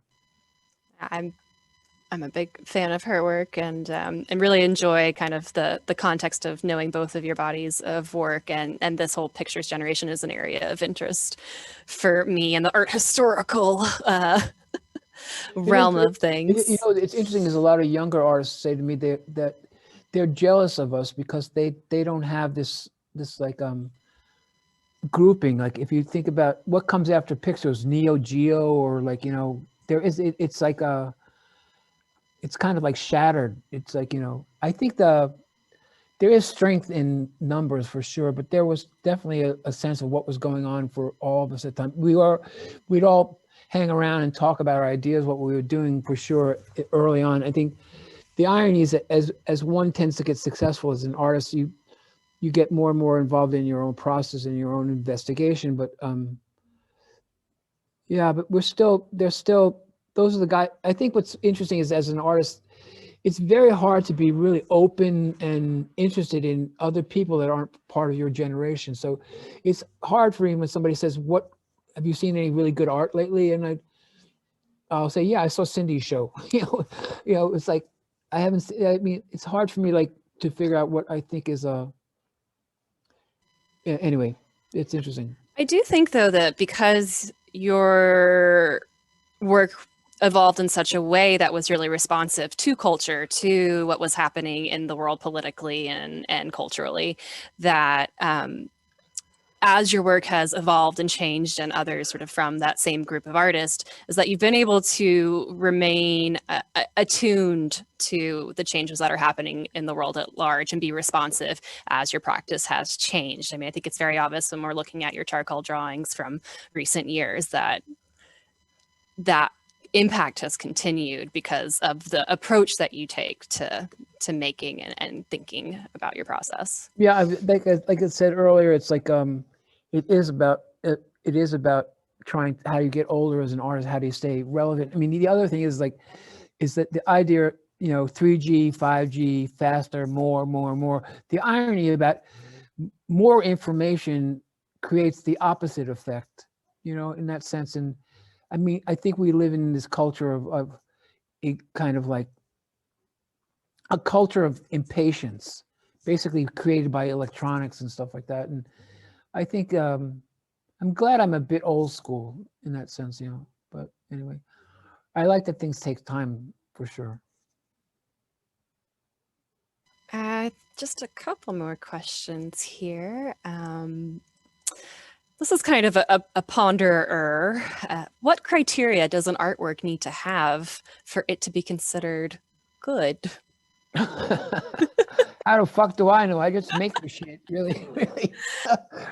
I'm a big fan of her work, and really enjoy kind of the context of knowing both of your bodies of work, and this whole pictures generation is an area of interest for me in the art historical realm of things. It's interesting. There's a lot of younger artists say to me that they're jealous of us because they don't have this like grouping. Like if you think about what comes after pictures, Neo Geo, or like there is it's like it's kind of like shattered. It's like, I think there is strength in numbers for sure, but there was definitely a sense of what was going on for all of us at the time. We'd all hang around and talk about our ideas, what we were doing for sure early on. I think the irony is that as one tends to get successful as an artist, you get more and more involved in your own process and your own investigation. But yeah, but those are the guys. I think what's interesting is, as an artist, it's very hard to be really open and interested in other people that aren't part of your generation. So it's hard for me when somebody says, "What have you seen any really good art lately?" And I'll say, "Yeah, I saw Cindy's show." It's like I haven't. I mean, it's hard for me like to figure out what I think is a. Anyway, it's interesting. I do think, though, that because your work evolved in such a way that was really responsive to culture, to what was happening in the world politically and culturally, that as your work has evolved and changed, and others sort of from that same group of artists, is that you've been able to remain attuned to the changes that are happening in the world at large and be responsive as your practice has changed. I mean, I think it's very obvious when we're looking at your charcoal drawings from recent years that that impact has continued because of the approach that you take to making and thinking about your process. Yeah, like I said earlier, it's like it is about trying. How do you get older as an artist? How do you stay relevant? I mean, the other thing is like is that the idea, 3G, 5G, faster, more. The irony about more information creates the opposite effect, in that sense. And I mean, I think we live in this culture of a kind of like a culture of impatience, basically created by electronics and stuff like that. And I think I'm glad I'm a bit old school in that sense, But anyway, I like that things take time for sure. Just a couple more questions here. This is kind of a ponderer. What criteria does an artwork need to have for it to be considered good? How the fuck do I know? I just make the shit, really, really.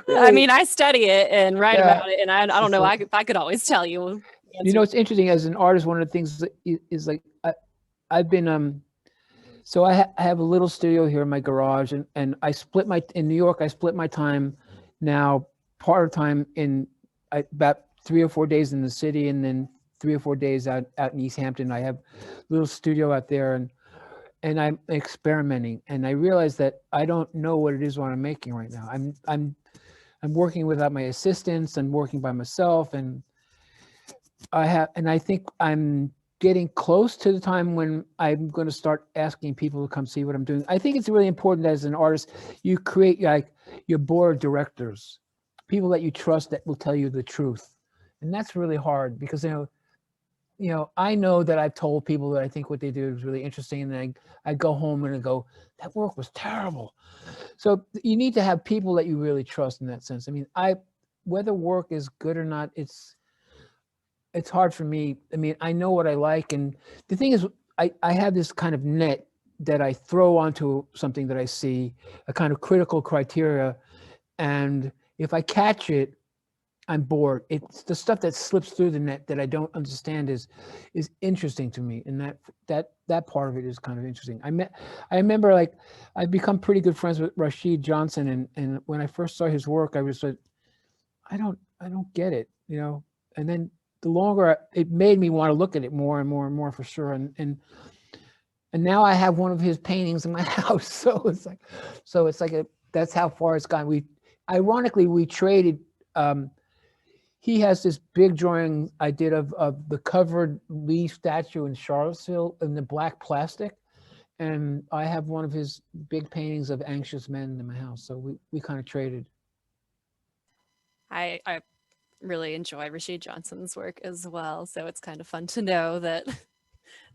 I mean, I study it and write Yeah. about it, and I don't know. I could always tell you. It's interesting as an artist. One of the things that is like I've been so I have a little studio here in my garage, and I split in New York. I split my time now part of time in about 3 or 4 days in the city, and then 3 or 4 days out in East Hampton. I have a little studio out there, and I'm experimenting, and I realize that I don't know what it is what I'm making right now. I'm working without my assistants. I'm working by myself, and I think I'm getting close to the time when I'm going to start asking people to come see what I'm doing. I think it's really important as an artist, you create like your board of directors, people that you trust that will tell you the truth. And that's really hard because, I know that I've told people that I think what they do is really interesting. And then I go home and I go, that work was terrible. So you need to have people that you really trust in that sense. I mean, whether work is good or not, it's hard for me. I mean, I know what I like. And the thing is, I have this kind of net that I throw onto something that I see, a kind of critical criteria. And if I catch it, I'm bored. It's the stuff that slips through the net that I don't understand is interesting to me. And that part of it is kind of interesting. I remember like I've become pretty good friends with Rashid Johnson. And when I first saw his work, I was like, I don't get it, and then the longer it made me want to look at it more and more and more for sure. And now I have one of his paintings in my house. So it's like that's how far it's gone. Ironically, we traded, he has this big drawing I did of the covered leaf statue in Charlottesville in the black plastic. And I have one of his big paintings of anxious men in my house. So we kind of traded. I really enjoy Rashid Johnson's work as well. So it's kind of fun to know that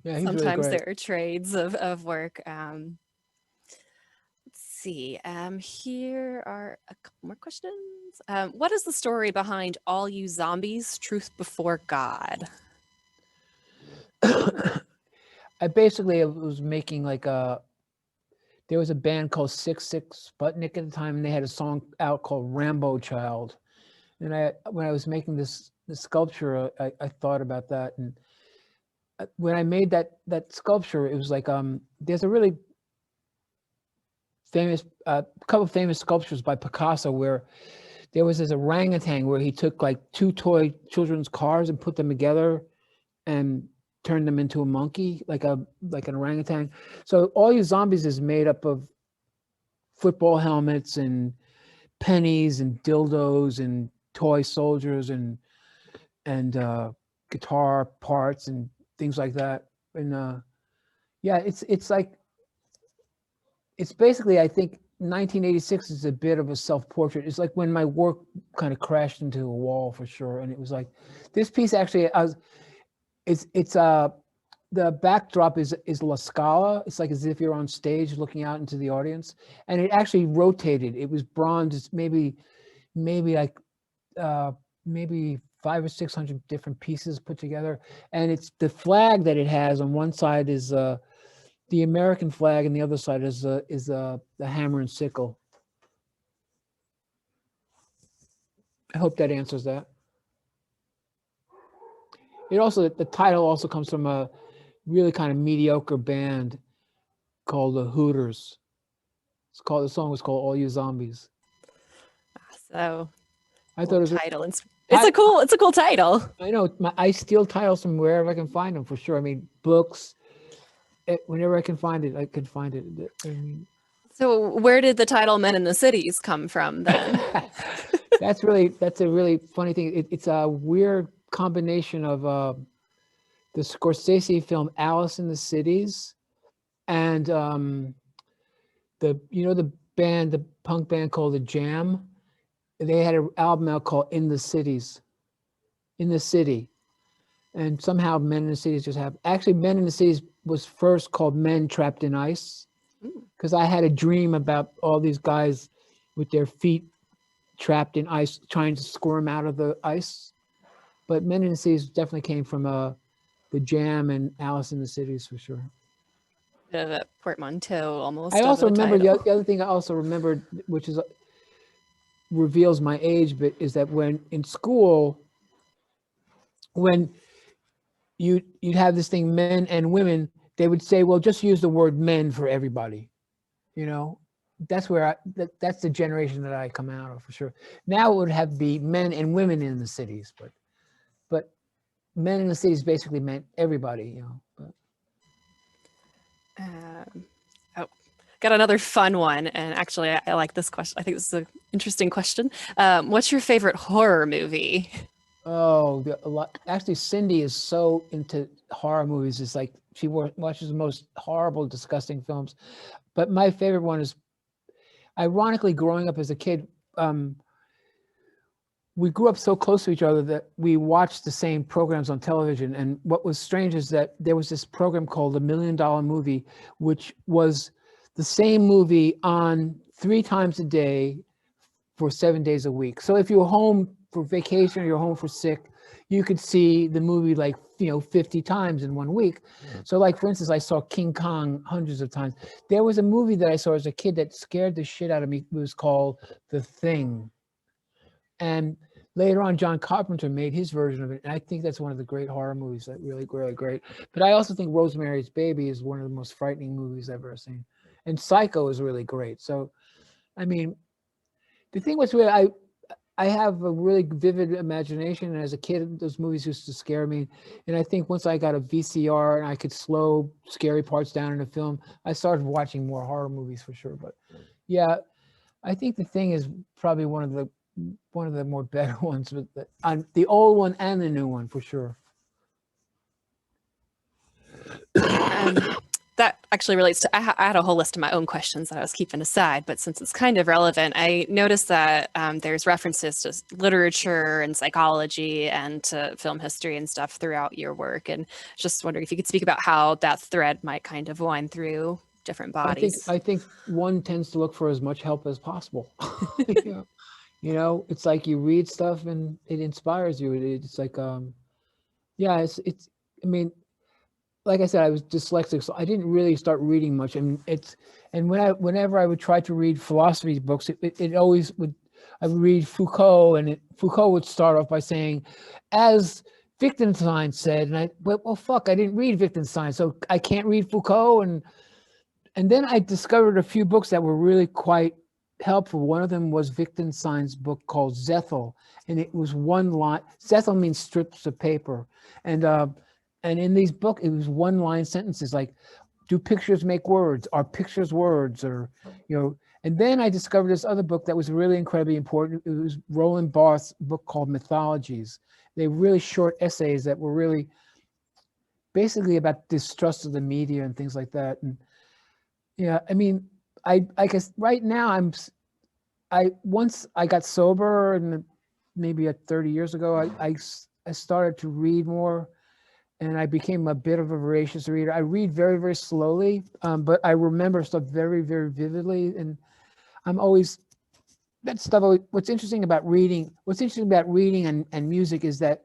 sometimes really there are trades of work. Let's see. Here are a couple more questions. What is the story behind All You Zombies, Truth Before God? I basically was making like there was a band called 6 Sputnik at the time, and they had a song out called Rambo Child. And when I was making this sculpture, I thought about that. And when I made that sculpture, it was like, there's a really famous, couple of famous sculptures by Picasso where there was this orangutan where he took like 2 toy children's cars and put them together and turned them into a monkey, like an orangutan. So All You Zombies is made up of football helmets and pennies and dildos and toy soldiers and guitar parts and things like that. And Yeah, it's like, it's basically, I think 1986 is a bit of a self-portrait. It's like when my work kind of crashed into a wall for sure. And it was like, this piece actually, it's the backdrop is La Scala. It's like as if you're on stage looking out into the audience, and it actually rotated. It was bronze. It's maybe like maybe 500 or 600 different pieces put together, and it's the flag that it has on one side is the American flag, and the other side is the hammer and sickle. I hope that answers that. It also, the title also comes from a really kind of mediocre band called the Hooters. The song was called "All You Zombies." So I thought cool it was. title. It's a cool title. I know. I steal titles from wherever I can find them for sure. I mean, books. Whenever I can find it, I can find it. I mean, So where did the title "Men in the Cities" come from then? that's a really funny thing. It's a weird combination of the Scorsese film Alice in the Cities and the punk band called the Jam. They had an album out called In the Cities, In the City. And somehow Men in the Cities just happened. Actually, Men in the Cities was first called Men Trapped in Ice, because I had a dream about all these guys with their feet trapped in ice, trying to squirm out of the ice. But Men in the Cities definitely came from the Jam and Alice in the Cities for sure. Bit of a portmanteau almost. I of also a remember title. the other thing I also remembered, which is reveals my age, but is that when in school, when you'd have this thing, men and women, they would say, well, just use the word men for everybody. You know, that's where that's the generation that I come out of for sure. Now it would have to be men and women in the cities, but men in the cities basically meant everybody, you know. But Oh, got another fun one. And actually, I like this question. I think this is an interesting question. What's your favorite horror movie? oh, a lot. Actually, Cindy is so into horror movies. It's like she watches the most horrible, disgusting films. But my favorite one is, ironically, growing up as a kid, we grew up so close to each other that we watched the same programs on television. And what was strange is that there was this program called The $1 Million Movie, which was the same movie on 3 times a day for 7 days a week. So if you were home for vacation or you're home for sick, you could see the movie like 50 times in 1 week. So like, for instance, I saw King Kong hundreds of times. There was a movie that I saw as a kid that scared the shit out of me. It was called The Thing. And later on, John Carpenter made his version of it. And I think that's one of the great horror movies, that really, really great. But I also think Rosemary's Baby is one of the most frightening movies I've ever seen. And Psycho is really great. So, I mean, the thing was, really, I have a really vivid imagination. And as a kid, those movies used to scare me. And I think once I got a VCR and I could slow scary parts down in a film, I started watching more horror movies for sure. But yeah, I think The Thing is probably one of the more better ones, with the old one and the new one for sure. That actually relates to, I had a whole list of my own questions that I was keeping aside, but since it's kind of relevant, I noticed that there's references to literature and psychology and to film history and stuff throughout your work. And just wondering if you could speak about how that thread might kind of wind through different bodies. I think one tends to look for as much help as possible. You know, it's like you read stuff and it inspires you. It's like, yeah, it's, I mean, like I said, I was dyslexic, so I didn't really start reading much. And whenever I would try to read philosophy books, it always would, I would read Foucault, and Foucault would start off by saying, as Wittgenstein said, and well, fuck, I didn't read Wittgenstein, so I can't read Foucault. And then I discovered a few books that were really quite helpful. One of them was Wittgenstein's book called Zethel, and it was one line. Zethel means strips of paper, and in these books, it was one line sentences like, "Do pictures make words? Are pictures words?" Or, you know. And then I discovered this other book that was really incredibly important. It was Roland Barthes' book called Mythologies. They were really short essays that were really basically about distrust of the media and things like that. And yeah, I mean, I guess right now once I got sober, and maybe 30 years ago, I started to read more, and I became a bit of a voracious reader. I read very, very slowly, but I remember stuff very, very vividly. And I'm always, that stuff, what's interesting about reading and music is that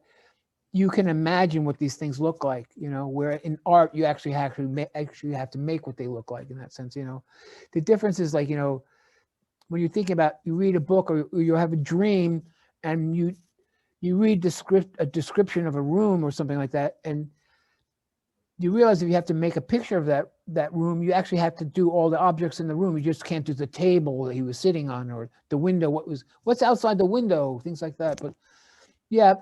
you can imagine what these things look like, where in art, you actually have to make what they look like in that sense, The difference is like, when you think about, you read a book or you have a dream and you read a description of a room or something like that, and you realize if you have to make a picture of that room, you actually have to do all the objects in the room. You just can't do the table that he was sitting on or the window, what's outside the window, things like that. But yeah,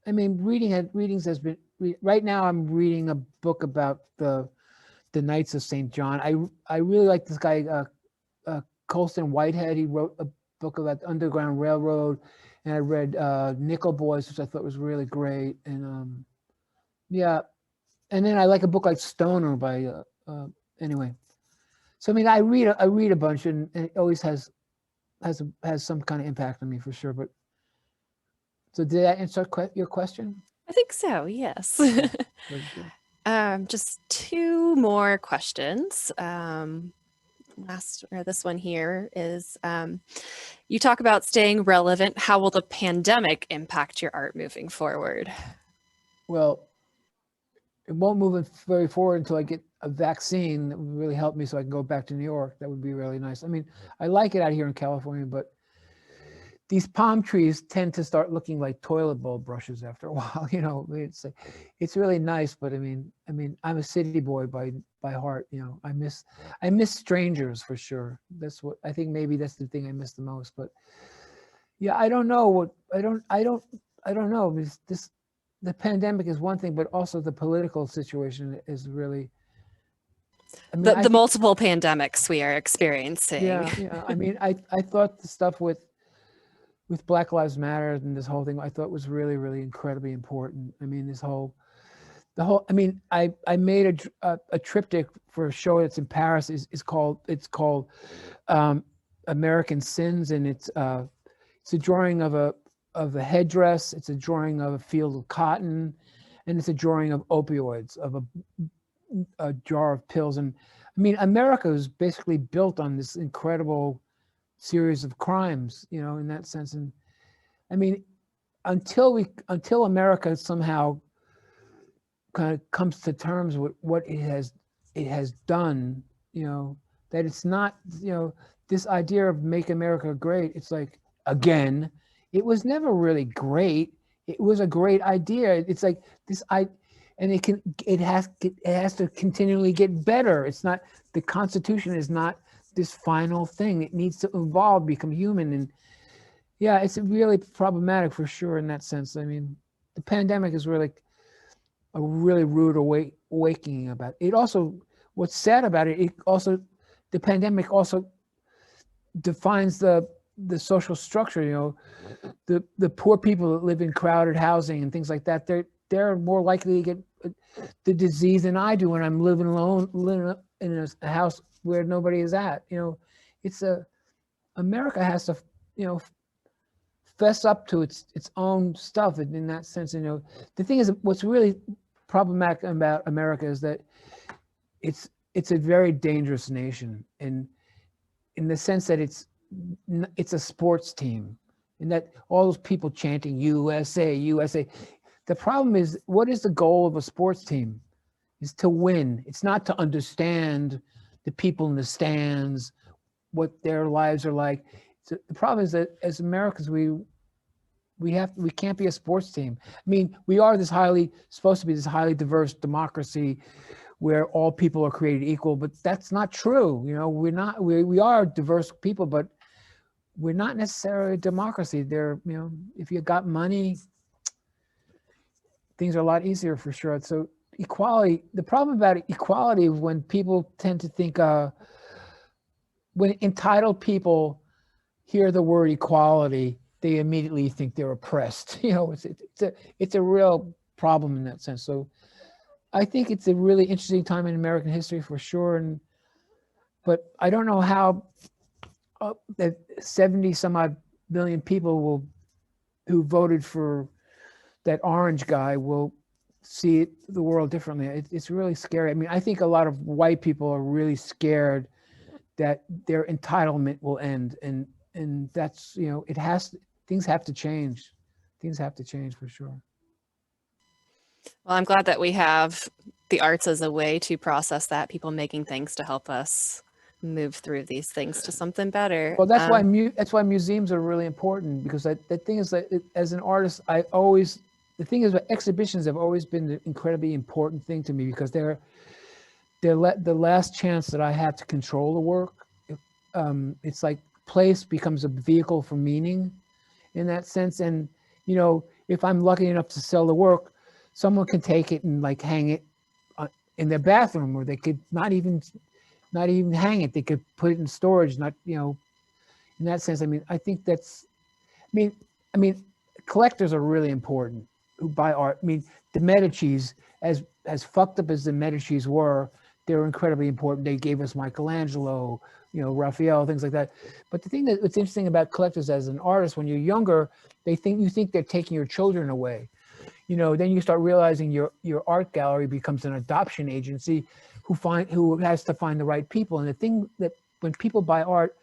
I mean, readings has been, right now I'm reading a book about the Knights of St. John. I really like this guy, Colston Whitehead. He wrote a book about the Underground Railroad, and I read Nickel Boys, which I thought was really great. And yeah, and then I like a book like Stoner by anyway. So I mean, I read a bunch, and it always has some kind of impact on me for sure. But so did that answer your question? I think so, yes. Very good. Just two more questions. This one here is, you talk about staying relevant. How will the pandemic impact your art moving forward? Well, it won't move very forward until I get a vaccine that would really help me so I can go back to New York. That would be really nice. I mean, I like it out here in California, but these palm trees tend to start looking like toilet bowl brushes after a while. It's really nice, but I mean, I'm a city boy by heart. I miss strangers for sure. That's what I think. Maybe that's the thing I miss the most. But yeah, I don't know. I don't know. The pandemic is one thing, but also the political situation is really. I mean, the multiple pandemics we are experiencing. Yeah. I mean, I thought the stuff with Black Lives Matter and this whole thing, I thought was really, really incredibly important. I mean, I mean, I made a triptych for a show that's in Paris. It's called American Sins, and it's a drawing of a headdress. It's a drawing of a field of cotton, and it's a drawing of opioids, of a jar of pills. And I mean, America is basically built on this incredible series of crimes, in that sense. And I mean, until America somehow kind of comes to terms with what it has done, that it's not, this idea of make America great. It's like, again, it was never really great. It was a great idea. It's like this, and it has to continually get better. It's not, the Constitution is not this final thing. It needs to evolve, become human. And yeah, it's really problematic for sure in that sense. I mean, the pandemic is really a really rude awakening about it. Also, what's sad about it, the pandemic also defines the social structure. The poor people that live in crowded housing and things like that, they're more likely to get the disease than I do when I'm living alone, living in a house where nobody is at. America has to, fess up to its own stuff in that sense. The thing is, what's really problematic about America is that it's a very dangerous nation, and in the sense that it's a sports team, and that all those people chanting USA, USA. The problem is, what is the goal of a sports team? Is to win. It's not to understand the people in the stands, what their lives are like. So the problem is that as Americans, we can't be a sports team. I mean, we are supposed to be this highly diverse democracy where all people are created equal, but that's not true. We're not. We are diverse people, but we're not necessarily a democracy. If you got money, things are a lot easier for sure. So equality. The problem about equality is when people tend to think, when entitled people hear the word equality, they immediately think they're oppressed. It's a real problem in that sense. So I think it's a really interesting time in American history for sure. But I don't know how that 70 some odd million people who voted for that orange guy will see the world differently. It's really scary. I mean, I think a lot of white people are really scared that their entitlement will end, and that's, things have to change. Things have to change for sure. Well, I'm glad that we have the arts as a way to process that, people making things to help us move through these things to something better. Well, that's why museums are really important, because the thing is that as an artist, the thing is that exhibitions have always been an incredibly important thing to me, because they're the last chance that I have to control the work. It's like place becomes a vehicle for meaning in that sense. And, if I'm lucky enough to sell the work, someone can take it and like hang it in their bathroom, or they could not even hang it. They could put it in storage, not, in that sense. I mean, I think that's, I mean, collectors are really important who buy art. I mean, the Medicis, as fucked up as the Medicis were, they were incredibly important. They gave us Michelangelo, Raphael, things like that. But the thing that's interesting about collectors as an artist, when you're younger, you think they're taking your children away. Then you start realizing your art gallery becomes an adoption agency who has to find the right people. And the thing that when people buy art,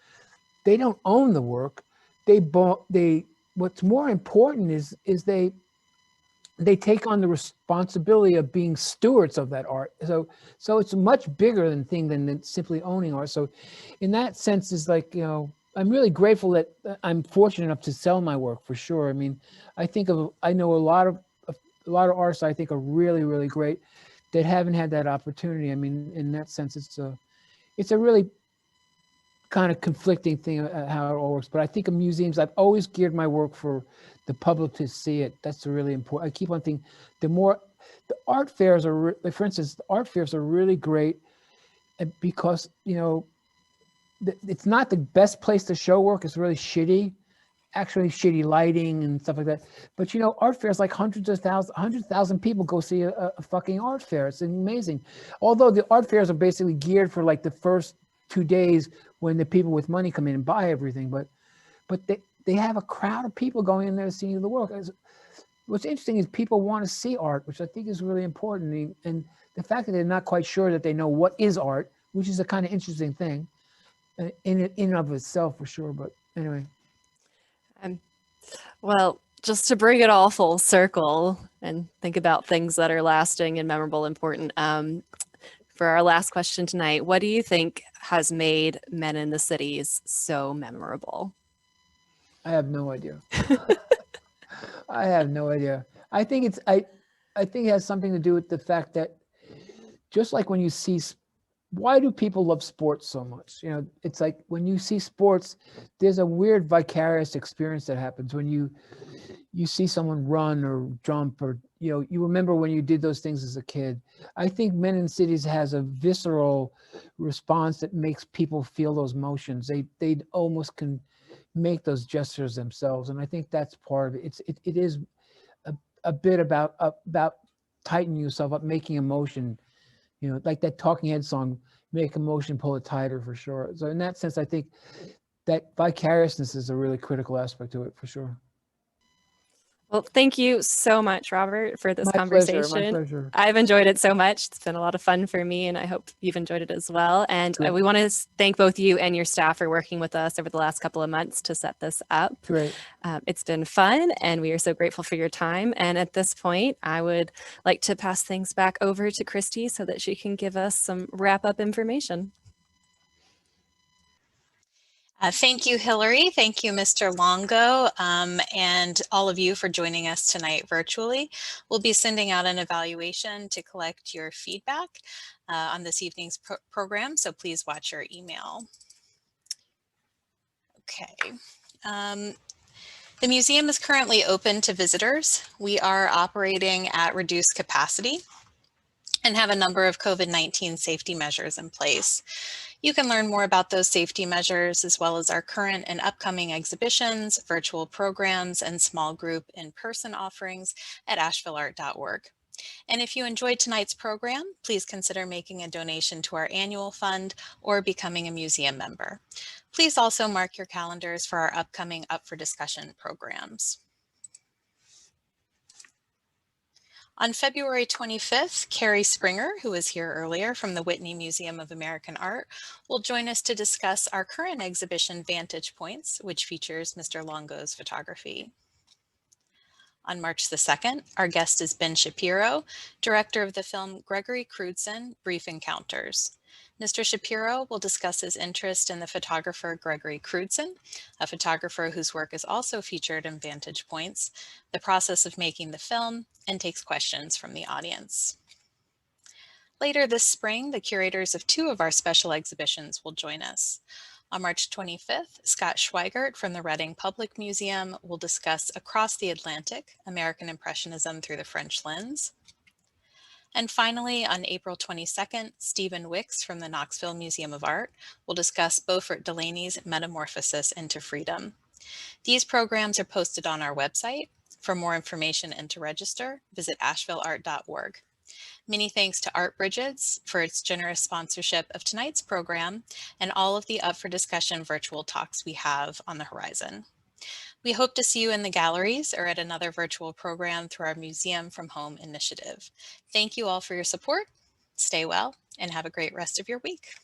they don't own the work. What's more important is they take on the responsibility of being stewards of that art. So it's a much bigger than simply owning art. So in that sense, is like, I'm really grateful that I'm fortunate enough to sell my work, for sure. I mean, I know a lot of artists I think are really, really great that haven't had that opportunity. I mean, in that sense, it's a really kind of conflicting thing how it all works. But I think of museums, I've always geared my work for the public to see it. That's really important. I keep on thinking, the art fairs are, for instance, the art fairs are really great because, it's not the best place to show work. It's really shitty lighting and stuff like that. But art fairs, like hundreds of thousands people go see a fucking art fair. It's amazing. Although the art fairs are basically geared for like the first 2 days when the people with money come in and buy everything. But they have a crowd of people going in there to see the work. What's interesting is people want to see art, which I think is really important. And the fact that they're not quite sure that they know what is art, which is a kind of interesting thing in and of itself, for sure. But anyway. Well, just to bring it all full circle and think about things that are lasting and memorable, important. For our last question tonight, what do you think has made Men in the Cities so memorable? I have no idea. I have no idea. I think it has something to do with the fact that, just like when you see, why do people love sports so much? It's like when you see sports, there's a weird vicarious experience that happens when you see someone run or jump, or you remember when you did those things as a kid. I think Men in Cities has a visceral response that makes people feel those emotions. They almost can make those gestures themselves, and I think that's part of it. It is a bit about tightening yourself up, making emotion. Like that Talking Head song, make emotion, pull it tighter, for sure. So in that sense, I think that vicariousness is a really critical aspect to it, for sure. Well, thank you so much, Robert, for this conversation. My pleasure. I've enjoyed it so much. It's been a lot of fun for me, and I hope you've enjoyed it as well. And we want to thank both you and your staff for working with us over the last couple of months to set this up. Great. It's been fun, and we are so grateful for your time. And at this point, I would like to pass things back over to Christy so that she can give us some wrap-up information. Thank you, Hilary. Thank you, Mr. Longo, and all of you for joining us tonight virtually. We'll be sending out an evaluation to collect your feedback on this evening's program, so please watch your email. Okay. The museum is currently open to visitors. We are operating at reduced capacity and have a number of COVID-19 safety measures in place. You can learn more about those safety measures, as well as our current and upcoming exhibitions, virtual programs, and small group in-person offerings at ashevilleart.org. And if you enjoyed tonight's program, please consider making a donation to our annual fund or becoming a museum member. Please also mark your calendars for our upcoming Up for Discussion programs. On February 25th, Carrie Springer, who was here earlier from the Whitney Museum of American Art, will join us to discuss our current exhibition, Vantage Points, which features Mr. Longo's photography. On March the 2nd, our guest is Ben Shapiro, director of the film Gregory Crewdson, Brief Encounters. Mr. Shapiro will discuss his interest in the photographer Gregory Crewdson, a photographer whose work is also featured in Vantage Points, the process of making the film, and takes questions from the audience. Later this spring, the curators of two of our special exhibitions will join us. On March 25th, Scott Schweigert from the Reading Public Museum will discuss Across the Atlantic, American Impressionism Through the French Lens. And finally, on April 22nd, Stephen Wicks from the Knoxville Museum of Art will discuss Beaufort Delaney's Metamorphosis into Freedom. These programs are posted on our website. For more information and to register, visit ashevilleart.org. Many thanks to Art Bridges for its generous sponsorship of tonight's program and all of the Up for Discussion virtual talks we have on the horizon. We hope to see you in the galleries or at another virtual program through our Museum from Home initiative. Thank you all for your support. Stay well and have a great rest of your week.